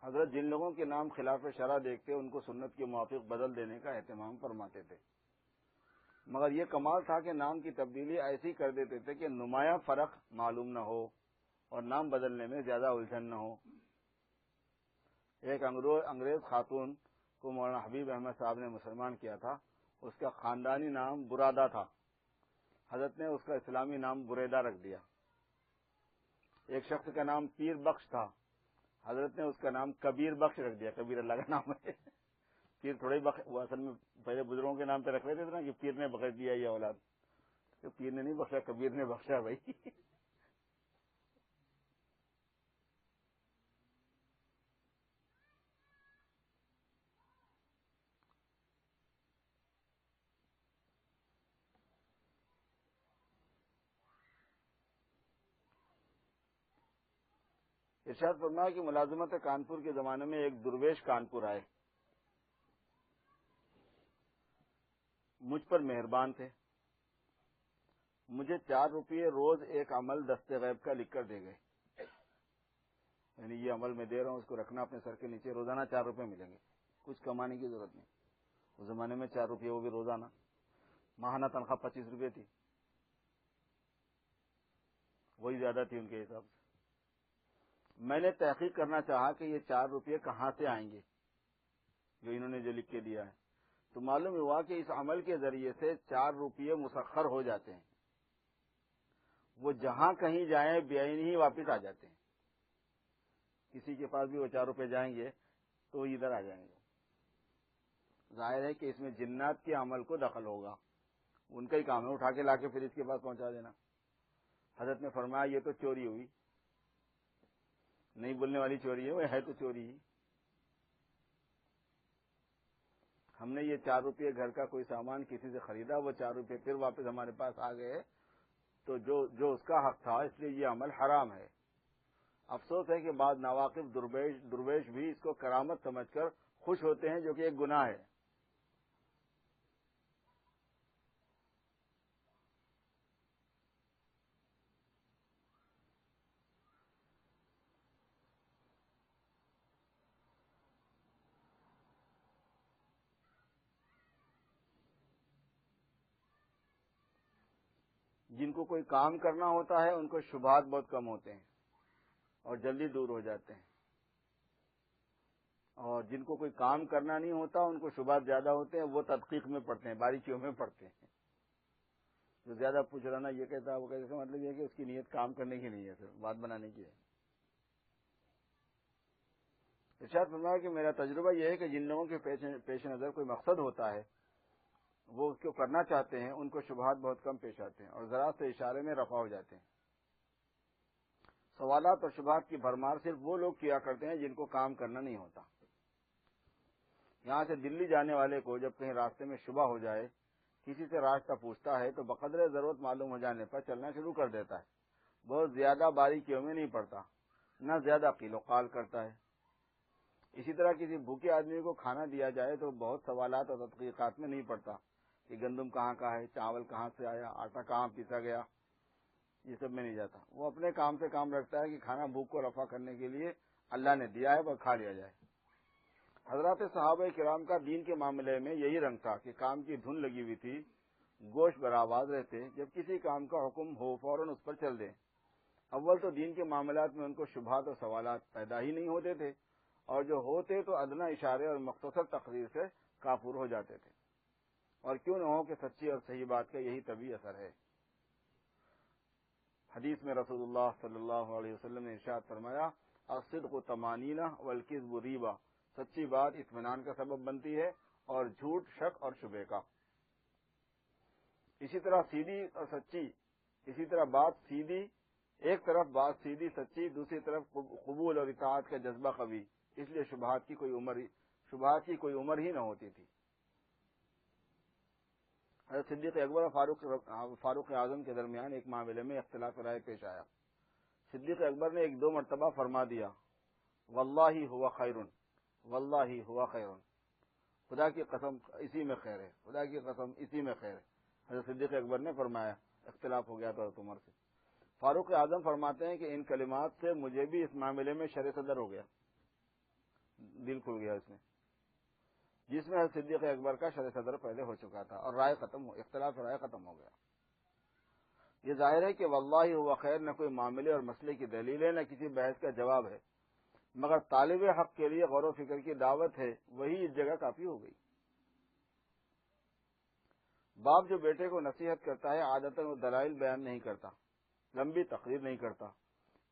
حضرت جن لوگوں کے نام خلاف شرع دیکھتے ان کو سنت کے موافق بدل دینے کا اہتمام فرماتے تھے، مگر یہ کمال تھا کہ نام کی تبدیلی ایسی کر دیتے تھے کہ نمایاں فرق معلوم نہ ہو اور نام بدلنے میں زیادہ الجھن نہ ہو۔ ایک انگریز خاتون کو مولانا حبیب احمد صاحب نے مسلمان کیا تھا، اس کا خاندانی نام برادہ تھا، حضرت نے اس کا اسلامی نام بریدہ رکھ دیا۔ ایک شخص کا نام پیر بخش تھا، حضرت نے اس کا نام کبیر بخش رکھ دیا، کبیر اللہ کا نام ہے، پیر تھوڑے بخش، وہ اصل میں پہلے بزرگوں کے نام پہ رکھ رہے تھے نا کہ پیر نے بخش دیا یہ اولاد، تو پیر نے نہیں بخشا، کبیر نے بخشا بھائی۔ ارشاد فرمایا کہ ملازمت کانپور کے زمانے میں ایک درویش کانپور آئے، مجھ پر مہربان تھے، مجھے 4 روپے روز ایک عمل دست غیب کا لکھ کر دے گئے، یعنی یہ عمل میں دے رہا ہوں، اس کو رکھنا اپنے سر کے نیچے، روزانہ 4 روپے ملیں گے، کچھ کمانے کی ضرورت نہیں۔ اس زمانے میں 4 روپے وہ بھی روزانہ، ماہانہ تنخواہ 25 روپے تھی، وہی زیادہ تھی ان کے حساب سے۔ میں نے تحقیق کرنا چاہا کہ یہ 4 روپے کہاں سے آئیں گے جو انہوں نے جو لکھ کے دیا ہے، تو معلوم ہوا کہ اس عمل کے ذریعے سے 4 روپے مسخر ہو جاتے ہیں، وہ جہاں کہیں جائیں بے عین ہی واپس آ جاتے ہیں، کسی کے پاس بھی وہ 4 روپے جائیں گے تو وہ ادھر آ جائیں گے۔ ظاہر ہے کہ اس میں جنات کے عمل کو دخل ہوگا، ان کا ہی کام ہے اٹھا کے لا کے پھر اس کے پاس پہنچا دینا۔ حضرت نے فرمایا یہ تو چوری ہوئی، نہیں بولنے والی چوری ہے، وہ ہے تو چوری ہی۔ ہم نے یہ 4 روپے گھر کا کوئی سامان کسی سے خریدا، وہ 4 روپے پھر واپس ہمارے پاس آ گئے، تو جو اس کا حق تھا، اس لیے یہ عمل حرام ہے۔ افسوس ہے کہ بعض ناواقف درویش بھی اس کو کرامت سمجھ کر خوش ہوتے ہیں، جو کہ ایک گناہ ہے۔ جن کو کوئی کام کرنا ہوتا ہے ان کو شبہات بہت کم ہوتے ہیں اور جلدی دور ہو جاتے ہیں، اور جن کو کوئی کام کرنا نہیں ہوتا ان کو شبہات زیادہ ہوتے ہیں، وہ تدقیق میں پڑتے ہیں، باریکیوں میں پڑتے ہیں۔ جو زیادہ پوچھ رہا نا یہ کہتا ہے وہ کہتا ہے، مطلب یہ ہے کہ اس کی نیت کام کرنے کی نہیں ہے، صرف بات بنانے کی ہے۔ ارشاد فرمایا کہ میرا تجربہ یہ ہے کہ جن لوگوں کے پیش نظر کوئی مقصد ہوتا ہے وہ اس کو کرنا چاہتے ہیں، ان کو شبہات بہت کم پیش آتے ہیں اور ذرا سے اشارے میں رفع ہو جاتے ہیں۔ سوالات اور شبہات کی بھرمار صرف وہ لوگ کیا کرتے ہیں جن کو کام کرنا نہیں ہوتا۔ یہاں سے دلی جانے والے کو جب کہیں راستے میں شبہ ہو جائے، کسی سے راستہ پوچھتا ہے تو بقدر ضرورت معلوم ہو جانے پر چلنا شروع کر دیتا ہے، بہت زیادہ باریکیوں میں نہیں پڑتا، نہ زیادہ قیل و قال کرتا ہے۔ اسی طرح کسی بھوکے آدمی کو کھانا دیا جائے تو بہت سوالات اور تحقیقات میں نہیں پڑتا کہ گندم کہاں کا ہے، چاول کہاں سے آیا، آٹا کہاں پیسا گیا، یہ سب میں نہیں جاتا۔ وہ اپنے کام سے کام رکھتا ہے کہ کھانا بھوک کو رفع کرنے کے لیے اللہ نے دیا ہے، بس کھا لیا جائے۔ حضرات صحابہ کرام کا دین کے معاملے میں یہی رنگ تھا کہ کام کی دھن لگی ہوئی تھی، گوشت برآواز رہتے، جب کسی کام کا حکم ہو فوراً اس پر چل دیں۔ اول تو دین کے معاملات میں ان کو شبہات اور سوالات پیدا ہی نہیں ہوتے تھے، اور جو ہوتے تو ادنا اشارے اور مختصر تقریر سے کافور ہو جاتے تھے، اور کیوں نہ ہو کہ سچی اور صحیح بات کا یہی طبعی اثر ہے۔ حدیث میں رسول اللہ صلی اللہ علیہ وسلم نے ارشاد فرمایا، الصدق طمانینہ والکذب ریبہ، سچی بات اطمینان کا سبب بنتی ہے اور جھوٹ شک اور شبہ کا۔ اسی طرح سیدھی اور سچی، اسی طرح بات سیدھی، ایک طرف بات سیدھی سچی، دوسری طرف قبول اور اطاعت کا جذبہ قوی، اس لیے شبہات کی کوئی عمر ہی نہ ہوتی تھی۔ حضرت صدیق اکبر اور فاروق اعظم کے درمیان ایک معاملے میں اختلاف رائے پیش آیا۔ صدیق اکبر نے 1-2 مرتبہ فرما دیا، واللہ ہوا خیر، واللہ ہوا خیر، خدا کی قسم اسی میں خیر ہے، خدا کی قسم اسی میں خیر ہے۔ حضرت صدیق اکبر نے فرمایا، اختلاف ہو گیا تھا حضرت عمر سے۔ فاروق اعظم فرماتے ہیں کہ ان کلمات سے مجھے بھی اس معاملے میں شر صدر ہو گیا، دل کھل گیا اس میں، جس میں صدیق اکبر کا شرح صدر پہلے ہو چکا تھا اور اختلاف رائے ختم ہو گیا۔ یہ ظاہر ہے کہ واللہ ہوا خیر نہ کوئی معاملے اور مسئلے کی دلیل ہے، نہ کسی بحث کا جواب ہے، مگر طالب حق کے لیے غور و فکر کی دعوت ہے، وہی اس جگہ کافی ہو گئی۔ باپ جو بیٹے کو نصیحت کرتا ہے عادتاً وہ دلائل بیان نہیں کرتا، لمبی تقریر نہیں کرتا،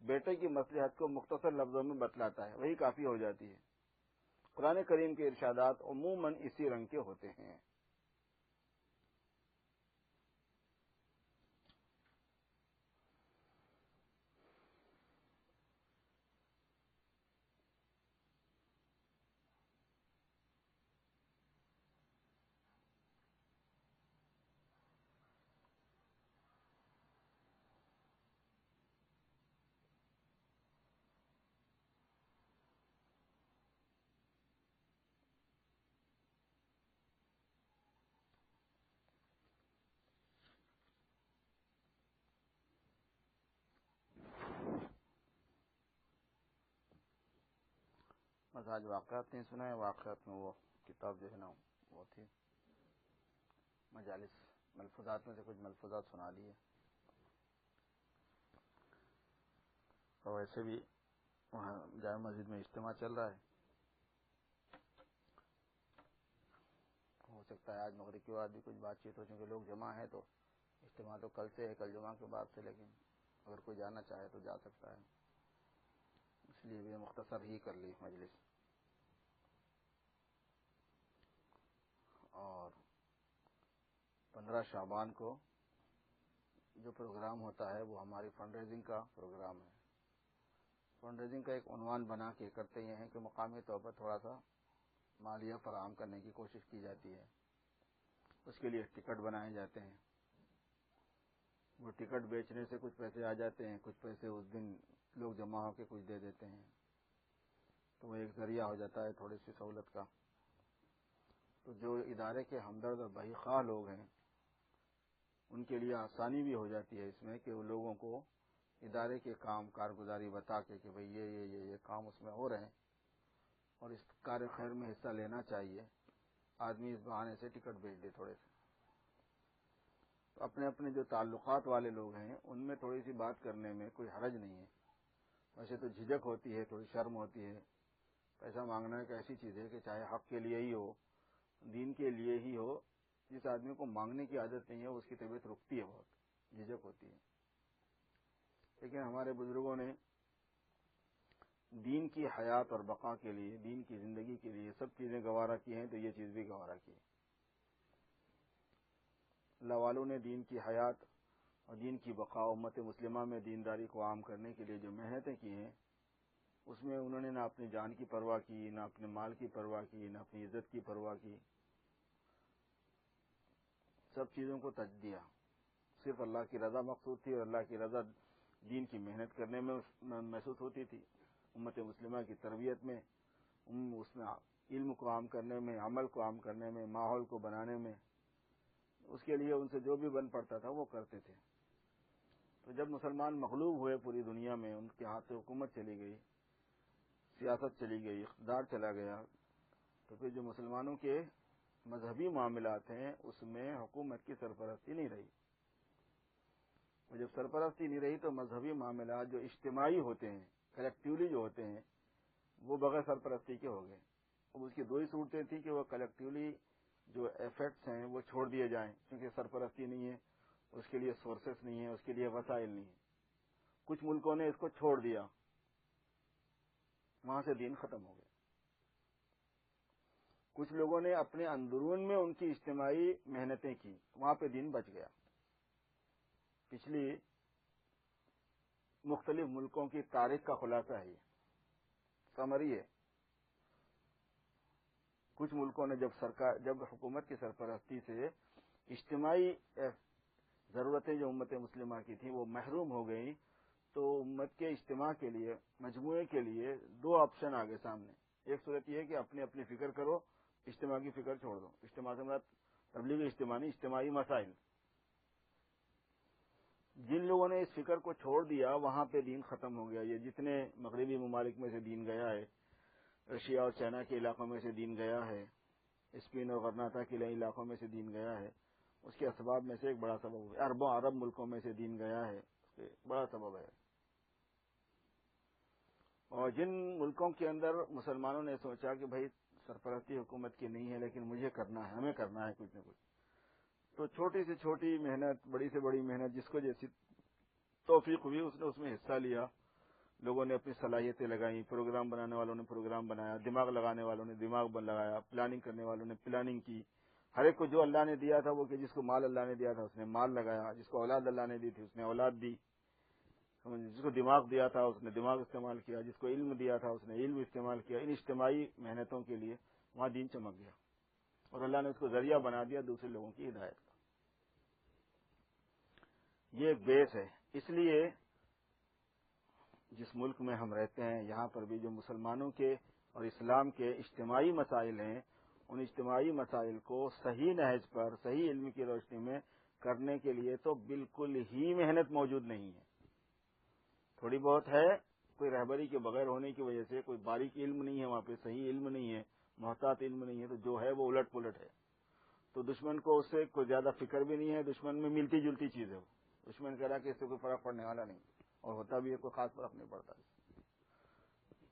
بیٹے کی مصلحت کو مختصر لفظوں میں بتلاتا ہے، وہی کافی ہو جاتی ہے۔ قرآن کریم کے ارشادات عموماً اسی رنگ کے ہوتے ہیں۔ بس آج واقعات نہیں سنا ہے، واقعات میں وہ کتاب جو ہے نا وہ تھی مجالس، ملفوظات میں سے کچھ ملفوظات سنا دیے، اور ویسے بھی وہاں جامع مسجد میں اجتماع چل رہا ہے، ہو سکتا ہے آج مغرب کے بعد بھی کچھ بات چیت ہو، چونکہ لوگ جمع ہیں تو اجتماع تو کل سے ہے، کل جمعہ کے بعد سے، لیکن اگر کوئی جانا چاہے تو جا سکتا ہے، اس لیے بھی مختصر ہی کر لی مجلس۔ اور 15 شعبان کو جو پروگرام ہوتا ہے وہ ہماری فنڈ ریزنگ کا پروگرام ہے۔ فنڈ ریزنگ کا ایک عنوان بنا کے کرتے یہ ہیں کہ مقامی طور پر تھوڑا سا مالیہ فراہم کرنے کی کوشش کی جاتی ہے، اس کے لیے ٹکٹ بنائے جاتے ہیں، وہ ٹکٹ بیچنے سے کچھ پیسے آ جاتے ہیں، کچھ پیسے اس دن لوگ جمع ہو کے کچھ دے دیتے ہیں، تو وہ ایک ذریعہ ہو جاتا ہے تھوڑی سی سہولت کا۔ تو جو ادارے کے ہمدرد اور بہی خواہ لوگ ہیں ان کے لیے آسانی بھی ہو جاتی ہے اس میں کہ وہ لوگوں کو ادارے کے کام کارگزاری بتا کے کہ بھئی یہ کام اس میں ہو رہے ہیں اور اس کار خیر میں حصہ لینا چاہیے، آدمی اس بہانے سے ٹکٹ بھیج دے تھوڑے سے۔ تو اپنے اپنے جو تعلقات والے لوگ ہیں ان میں تھوڑی سی بات کرنے میں کوئی حرج نہیں ہے، ویسے تو جھجک ہوتی ہے، تھوڑی شرم ہوتی ہے، پیسہ مانگنا ایک ایسی چیز ہے کہ چاہے حق کے لیے ہی ہو، دین کے لیے ہی ہو، جس آدمی کو مانگنے کی عادت نہیں ہے اس کی طبیعت رکتی ہے، بہت جھجک ہوتی ہے۔ لیکن ہمارے بزرگوں نے دین کی حیات اور بقا کے لیے، دین کی زندگی کے لیے سب چیزیں گوارا کی ہیں، تو یہ چیز بھی گوارا کی ہے۔ اللہ والوں نے دین کی حیات اور دین کی بقا، امت مسلمہ میں دینداری کو عام کرنے کے لیے جو محنتیں کی ہیں اس میں انہوں نے نہ اپنی جان کی پرواہ کی، نہ اپنے مال کی پرواہ کی، نہ اپنی عزت کی پرواہ کی، سب چیزوں کو تج دیا، صرف اللہ کی رضا مقصود تھی، اور اللہ کی رضا دین کی محنت کرنے میں محسوس ہوتی تھی، امت مسلمہ کی تربیت میں، اس میں علم کو عام کرنے میں، عمل کو عام کرنے میں، ماحول کو بنانے میں، اس کے لیے ان سے جو بھی بن پڑتا تھا وہ کرتے تھے۔ تو جب مسلمان مغلوب ہوئے پوری دنیا میں، ان کے ہاتھ سے حکومت چلی گئی، سیاست چلی گئی، اقتدار چلا گیا، تو پھر جو مسلمانوں کے مذہبی معاملات ہیں اس میں حکومت کی سرپرستی نہیں رہی، اور جب سرپرستی نہیں رہی تو مذہبی معاملات جو اجتماعی ہوتے ہیں، کلیکٹیولی جو ہوتے ہیں، وہ بغیر سرپرستی کے ہو گئے۔ اب اس کی دو ہی صورتیں تھیں کہ وہ کلیکٹیولی جو ایفرٹس ہیں وہ چھوڑ دیے جائیں، کیونکہ سرپرستی نہیں ہے، اس کے لیے سورسز نہیں ہیں، اس کے لیے وسائل نہیں ہیں۔ کچھ ملکوں نے اس کو چھوڑ دیا، وہاں سے دین ختم ہو گیا۔ کچھ لوگوں نے اپنے اندرون میں ان کی اجتماعی محنتیں کی، وہاں پہ دین بچ گیا۔ پچھلی مختلف ملکوں کی تاریخ کا خلاصہ ہے، سمری ہے۔ کچھ ملکوں نے جب حکومت کی سرپرستی سے اجتماعی ضرورتیں جو امت مسلمہ کی تھیں وہ محروم ہو گئیں، تو امت کے اجتماع کے لیے، مجموعے کے لیے دو آپشن آگے سامنے۔ ایک صورت یہ ہے کہ اپنی اپنی فکر کرو، اجتماع کی فکر چھوڑ دو۔ اجتماع سے مراد تبلیغ اجتماع نہیں، اجتماعی مسائل۔ جن لوگوں نے اس فکر کو چھوڑ دیا وہاں پہ دین ختم ہو گیا۔ یہ جتنے مغربی ممالک میں سے دین گیا ہے رشیا اور چائنا کے علاقوں میں سے دین گیا ہے، اسپین اور غرناطہ کے علاقوں میں سے دین گیا ہے، اس کے اسباب میں سے ایک بڑا سبب ہے۔ اربوں عرب ملکوں میں سے دین گیا ہے، اس کے بڑا سبب ہے۔ اور جن ملکوں کے اندر مسلمانوں نے سوچا کہ بھائی سرپرستی حکومت کی نہیں ہے لیکن مجھے کرنا ہے، ہمیں کرنا ہے کچھ نہ کچھ، تو چھوٹی سے چھوٹی محنت، بڑی سے بڑی محنت، جس کو جیسی توفیق ہوئی اس نے اس میں حصہ لیا۔ لوگوں نے اپنی صلاحیتیں لگائیں، پروگرام بنانے والوں نے پروگرام بنایا، دماغ لگانے والوں نے دماغ لگایا، پلاننگ کرنے والوں نے پلاننگ کی۔ ہر ایک کو جو اللہ نے دیا تھا وہ کہ جس کو مال اللہ نے دیا تھا اس نے مال لگایا، جس کو اولاد اللہ نے دی تھی اس نے اولاد دی، جس کو دماغ دیا تھا اس نے دماغ استعمال کیا، جس کو علم دیا تھا اس نے علم استعمال کیا۔ ان اجتماعی محنتوں کے لیے وہاں دین چمک گیا اور اللہ نے اس کو ذریعہ بنا دیا دوسرے لوگوں کی ہدایت کا۔ یہ ایک بیس ہے۔ اس لیے جس ملک میں ہم رہتے ہیں یہاں پر بھی جو مسلمانوں کے اور اسلام کے اجتماعی مسائل ہیں، ان اجتماعی مسائل کو صحیح نہج پر، صحیح علم کی روشنی میں کرنے کے لیے تو بالکل ہی محنت موجود نہیں ہے۔ تھوڑی بہت ہے، کوئی رہبری کے بغیر ہونے کی وجہ سے کوئی باریک علم نہیں ہے، وہاں پہ صحیح علم نہیں ہے، محتاط علم نہیں ہے، تو جو ہے وہ الٹ پلٹ ہے۔ تو دشمن کو اس سے کوئی زیادہ فکر بھی نہیں ہے، دشمن میں ملتی جلتی چیز ہے وہ، دشمن کہہ رہا کہ اس سے کوئی فرق پڑنے والا نہیں، اور ہوتا بھی ہے کوئی خاص فرق نہیں پڑتا۔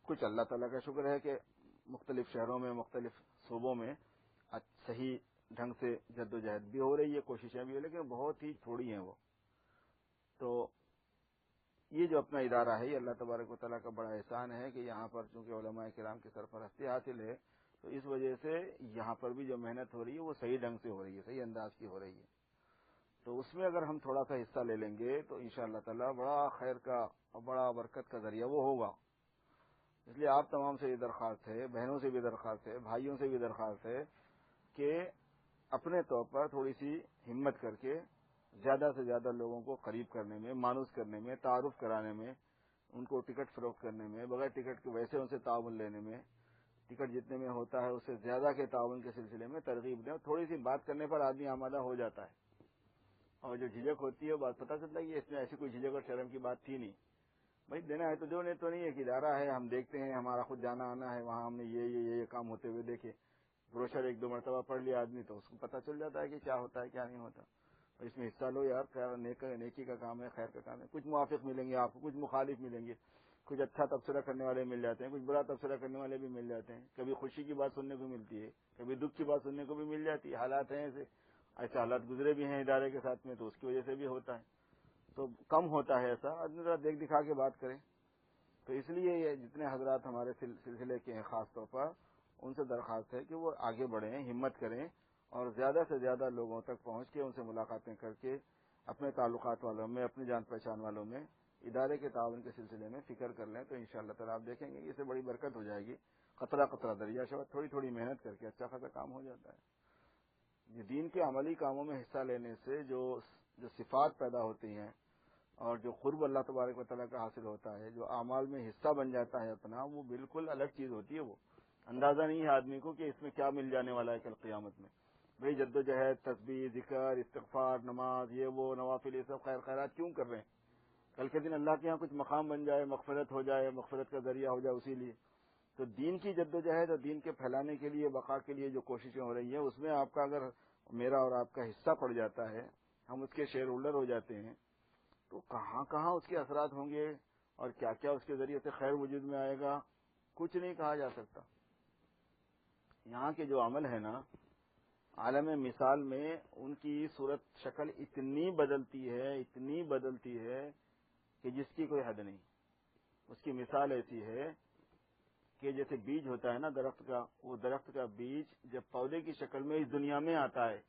کچھ اللہ تعالیٰ کا شکر ہے کہ مختلف شہروں میں، مختلف صوبوں میں صحیح ڈھنگ سے جد و جہد بھی ہو رہی ہے، کوششیں بھی ہو، لیکن بہت ہی تھوڑی ہیں وہ۔ تو یہ جو اپنا ادارہ ہے یہ اللہ تبارک و تعالیٰ کا بڑا احسان ہے کہ یہاں پر چونکہ علماء کرام کی سرپرستی حاصل ہے، تو اس وجہ سے یہاں پر بھی جو محنت ہو رہی ہے وہ صحیح ڈھنگ سے ہو رہی ہے، صحیح انداز کی ہو رہی ہے۔ تو اس میں اگر ہم تھوڑا سا حصہ لے لیں گے تو انشاءاللہ تعالیٰ بڑا خیر کا اور بڑا برکت کا ذریعہ وہ ہوگا۔ اس لیے آپ تمام سے یہ درخواست ہے، بہنوں سے بھی درخواست ہے، بھائیوں سے بھی درخواست ہے کہ اپنے طور پر تھوڑی سی ہمت کر کے زیادہ سے زیادہ لوگوں کو قریب کرنے میں، مانوس کرنے میں، تعارف کرانے میں، ان کو ٹکٹ فروخت کرنے میں، بغیر ٹکٹ کے ویسے ان سے تعاون لینے میں، ٹکٹ جتنے میں ہوتا ہے اس سے زیادہ کے تعاون کے سلسلے میں ترغیب دیں۔ تھوڑی سی بات کرنے پر آدمی آمادہ ہو جاتا ہے، اور جو جھجک ہوتی ہے بات پتہ چلتا ہے کہ اس میں ایسی کوئی جھجک اور شرم کی بات تھی نہیں۔ بھائی دینا ہے تو جو، نہیں تو نہیں ہے کہ ادارہ ہے، ہم دیکھتے ہیں، ہمارا خود جانا آنا ہے وہاں، ہم نے یہ کام ہوتے ہوئے دیکھے، بروشر ایک دو مرتبہ پڑھ لیا آدمی تو اس کو پتہ چل جاتا ہے کہ کیا ہوتا ہے کیا نہیں ہوتا۔ اور اس میں حصہ لو یار، نیکی کا کام ہے، خیر کا کام ہے۔ کچھ موافق ملیں گے آپ کو، کچھ مخالف ملیں گے، کچھ اچھا تبصرہ کرنے والے مل جاتے ہیں، کچھ برا تبصرہ کرنے والے بھی مل جاتے ہیں، کبھی خوشی کی بات سننے کو ملتی ہے، کبھی دکھ کی بات سننے کو بھی مل جاتی ہے۔ حالات ہیں ایسے حالات گزرے بھی ہیں ادارے کے ساتھ میں، تو اس کی وجہ سے بھی ہوتا ہے، تو کم ہوتا ہے ایسا، آدمی ذرا دیکھ دکھا کے بات کریں۔ تو اس لیے یہ جتنے حضرات ہمارے سلسلے کے ہیں خاص طور پر ان سے درخواست ہے کہ وہ آگے بڑھیں، ہمت کریں، اور زیادہ سے زیادہ لوگوں تک پہنچ کے ان سے ملاقاتیں کر کے اپنے تعلقات والوں میں، اپنی جان پہچان والوں میں ادارے کے تعاون کے سلسلے میں فکر کر لیں، تو انشاءاللہ تعالیٰ آپ دیکھیں گے اس سے بڑی برکت ہو جائے گی۔ قطرہ قطرہ دریا شود، تھوڑی تھوڑی محنت کر کے اچھا خاصا کام ہو جاتا ہے۔ یہ دین کے عملی کاموں میں حصہ لینے سے جو صفات پیدا ہوتی ہیں اور جو قرب اللہ تبارک و تعالیٰ کا حاصل ہوتا ہے، جو اعمال میں حصہ بن جاتا ہے اپنا، وہ بالکل الگ چیز ہوتی ہے۔ وہ اندازہ نہیں ہے آدمی کو کہ اس میں کیا مل جانے والا ہے کل قیامت میں۔ بھئی جد و جہد، تسبیح، ذکر، استغفار، نماز، یہ وہ نوافل، یہ سب خیر خیرات کیوں کر رہے ہیں؟ کل کے دن اللہ کے یہاں کچھ مقام بن جائے، مغفرت ہو جائے، مغفرت کا ذریعہ ہو جائے، اسی لیے تو دین کی جد و جہد اور دین کے پھیلانے کے لیے، بقا کے لیے جو کوششیں ہو رہی ہیں، اس میں آپ کا اگر میرا اور آپ کا حصہ پڑ جاتا ہے، ہم اس کے شیئر ہولڈر ہو جاتے ہیں، تو کہاں کہاں اس کے اثرات ہوں گے اور کیا کیا اس کے ذریعے سے خیر وجود میں آئے گا، کچھ نہیں کہا جا سکتا۔ یہاں کے جو عمل ہے نا، عالم مثال میں ان کی صورت شکل اتنی بدلتی ہے کہ جس کی کوئی حد نہیں۔ اس کی مثال ایسی ہے کہ جیسے بیج ہوتا ہے نا درخت کا، وہ درخت کا بیج جب پودے کی شکل میں اس دنیا میں آتا ہے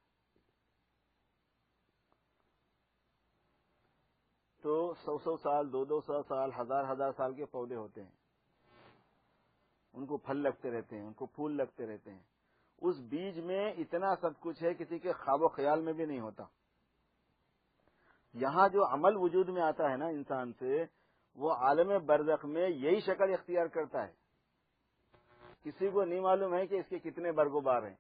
تو 100 سال، 200 سال، ہزار سال کے پودے ہوتے ہیں، ان کو پھل لگتے رہتے ہیں، ان کو پھول لگتے رہتے ہیں۔ اس بیج میں اتنا سب کچھ ہے کسی کے خواب و خیال میں بھی نہیں ہوتا۔ یہاں جو عمل وجود میں آتا ہے نا انسان سے، وہ عالم برزخ میں یہی شکل اختیار کرتا ہے۔ کسی کو نہیں معلوم ہے کہ اس کے کتنے برگ و بار ہیں،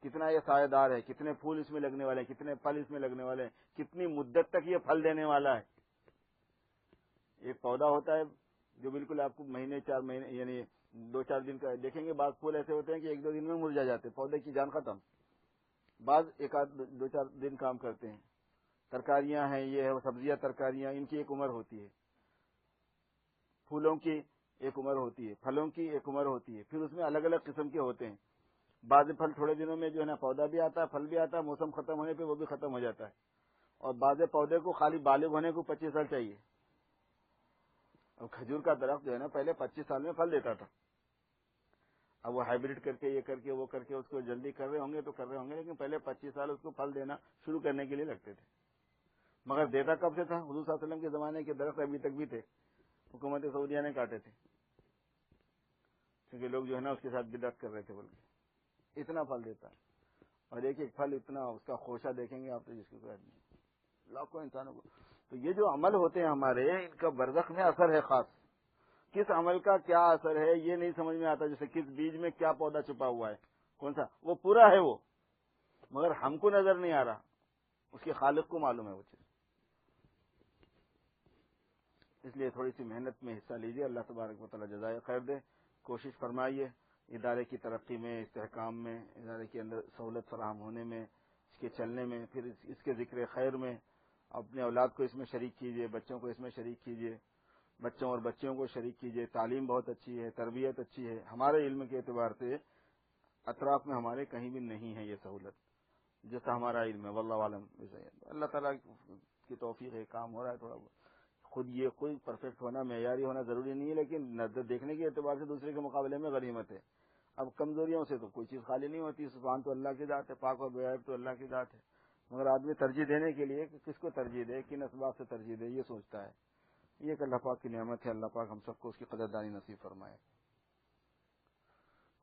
کتنا یہ سایہ دار ہے، کتنے پھول اس میں لگنے والے ہیں، کتنے پھل اس میں لگنے والے ہیں، کتنی مدت تک یہ پھل دینے والا ہے۔ ایک پودا ہوتا ہے جو بالکل آپ کو مہینے 4 مہینے یعنی 2-4 دن کا دیکھیں گے. بعض پھول ایسے ہوتے ہیں کہ 1-2 دن میں مرجھا جاتے ہیں, پودے کی جان ختم. بعض 1-2-4 دن کام کرتے ہیں. ترکاریاں ہیں, یہ ہے سبزیاں, ترکاریاں, ان کی ایک عمر ہوتی ہے. پھولوں کی ایک عمر ہوتی ہے, پھلوں کی ایک عمر ہوتی ہے. پھر اس میں الگ الگ قسم کے ہوتے ہیں. بعض پھل تھوڑے دنوں میں جو ہے نا پودا بھی آتا ہے, پھل بھی آتا ہے, موسم ختم ہونے پہ وہ بھی ختم ہو جاتا ہے. اور بعض پودے کو خالی بالغ ہونے کو 25 سال چاہیے. اور کھجور کا درخت جو ہے نا پہلے 25 سال میں پھل دیتا تھا. اب وہ ہائیبریڈ کر کے یہ کر کے وہ کر کے اس کو جلدی کر رہے ہوں گے تو کر رہے ہوں گے, لیکن پہلے 25 سال اس کو پھل دینا شروع کرنے کے لیے لگتے تھے. مگر دیتا کب سے تھا؟ حضور صلی اللہ علیہ وسلم کے زمانے کے درخت ابھی تک بھی تھے, حکومت سعودیہ نے کاٹے تھے کیونکہ لوگ جو ہے نا اس کے ساتھ بدعت کر رہے تھے. بلکہ اتنا پھل دیتا ہے, اور ایک ایک پھل اتنا, اس کا خوشہ دیکھیں گے آپ تو جس کی کوئی نہیں, لاکھوں انسانوں کو. تو یہ جو عمل ہوتے ہیں ہمارے, ان کا برزخ میں اثر ہے خاص. کس عمل کا کیا اثر ہے یہ نہیں سمجھ میں آتا. جیسے کس بیج میں کیا پودا چھپا ہوا ہے, کون سا, وہ پورا ہے وہ, مگر ہم کو نظر نہیں آ رہا, اس کے خالق کو معلوم ہے وہ چیز. اس لیے تھوڑی سی محنت میں حصہ لیجیے, اللہ تبارک و تعالی جزائے خیر دے. کوشش فرمائیے ادارے کی ترقی میں, استحکام میں, ادارے کے اندر سہولت فراہم ہونے میں, اس کے چلنے میں, پھر اس کے ذکر خیر میں. اپنے اولاد کو اس میں شریک کیجیے, بچوں کو اس میں شریک کیجیے, بچوں اور بچیوں کو شریک کیجیے. تعلیم بہت اچھی ہے, تربیت اچھی ہے. ہمارے علم کے اعتبار سے اطراف میں ہمارے کہیں بھی نہیں ہے یہ سہولت جیسا ہمارا علم ہے. واللہ عالم. اللہ تعالیٰ کی توفیق ہے, کام ہو رہا ہے تھوڑا بہت. خود یہ کوئی پرفیکٹ ہونا, معیاری ہونا ضروری نہیں ہے, لیکن نظر دیکھنے کے اعتبار سے دوسرے کے مقابلے میں غنیمت ہے. اب کمزوریوں سے تو کوئی چیز خالی نہیں ہوتی. سبحان تو اللہ کی ذات ہے, پاک اور بے عیب تو اللہ کی ذات ہے. مگر آدمی ترجیح دینے کے لیے کس کو ترجیح دے, کن اسباب سے ترجیح دے, یہ سوچتا ہے. یہ ایک اللہ پاک کی نعمت ہے. اللہ پاک ہم سب کو اس کی قدردانی نصیب فرمائے.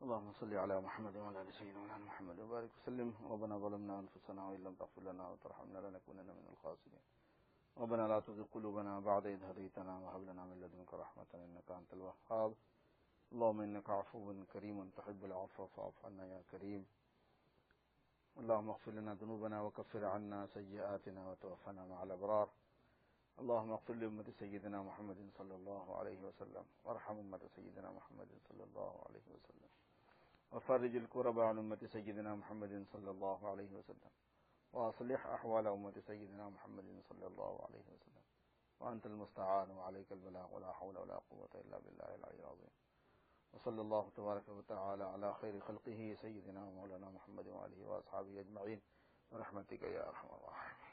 اللهم صل على محمد وعلى ال سيدنا محمد وبارك وسلم. ربنا ظلمنا انفسنا وان لم تغفر لنا وترحمنا لنكونن من الخاسرين. ربنا لا تزغ قلوبنا بعد إذ هديتنا وهب لنا من لدنك رحمة إنك أنت الوهاب. اللهم إنك عفو كريم تحب العفو فاعف عنا يا كريم. اللهم اغفر لنا ذنوبنا وكفر عنا سيئاتنا وتوفنا مع الأبرار. اللهم اغفر لأمة سيدنا محمد صلى الله عليه وسلم, وارحم أمة سيدنا محمد صلى الله عليه وسلم, وفرج الكرب عن أمة سيدنا محمد صلى الله عليه وسلم, وأصلح أحوال أمة سيدنا محمد صلى الله عليه وسلم. وأنت المستعان وعليك البلاغ, ولا حول ولا قوة إلا بالله العلي العظيم. وصلى الله تبارك وتعالى على خير خلقه سيدنا ومولانا محمد وآله وأصحابه أجمعين برحمتك يا أرحم الراحمين.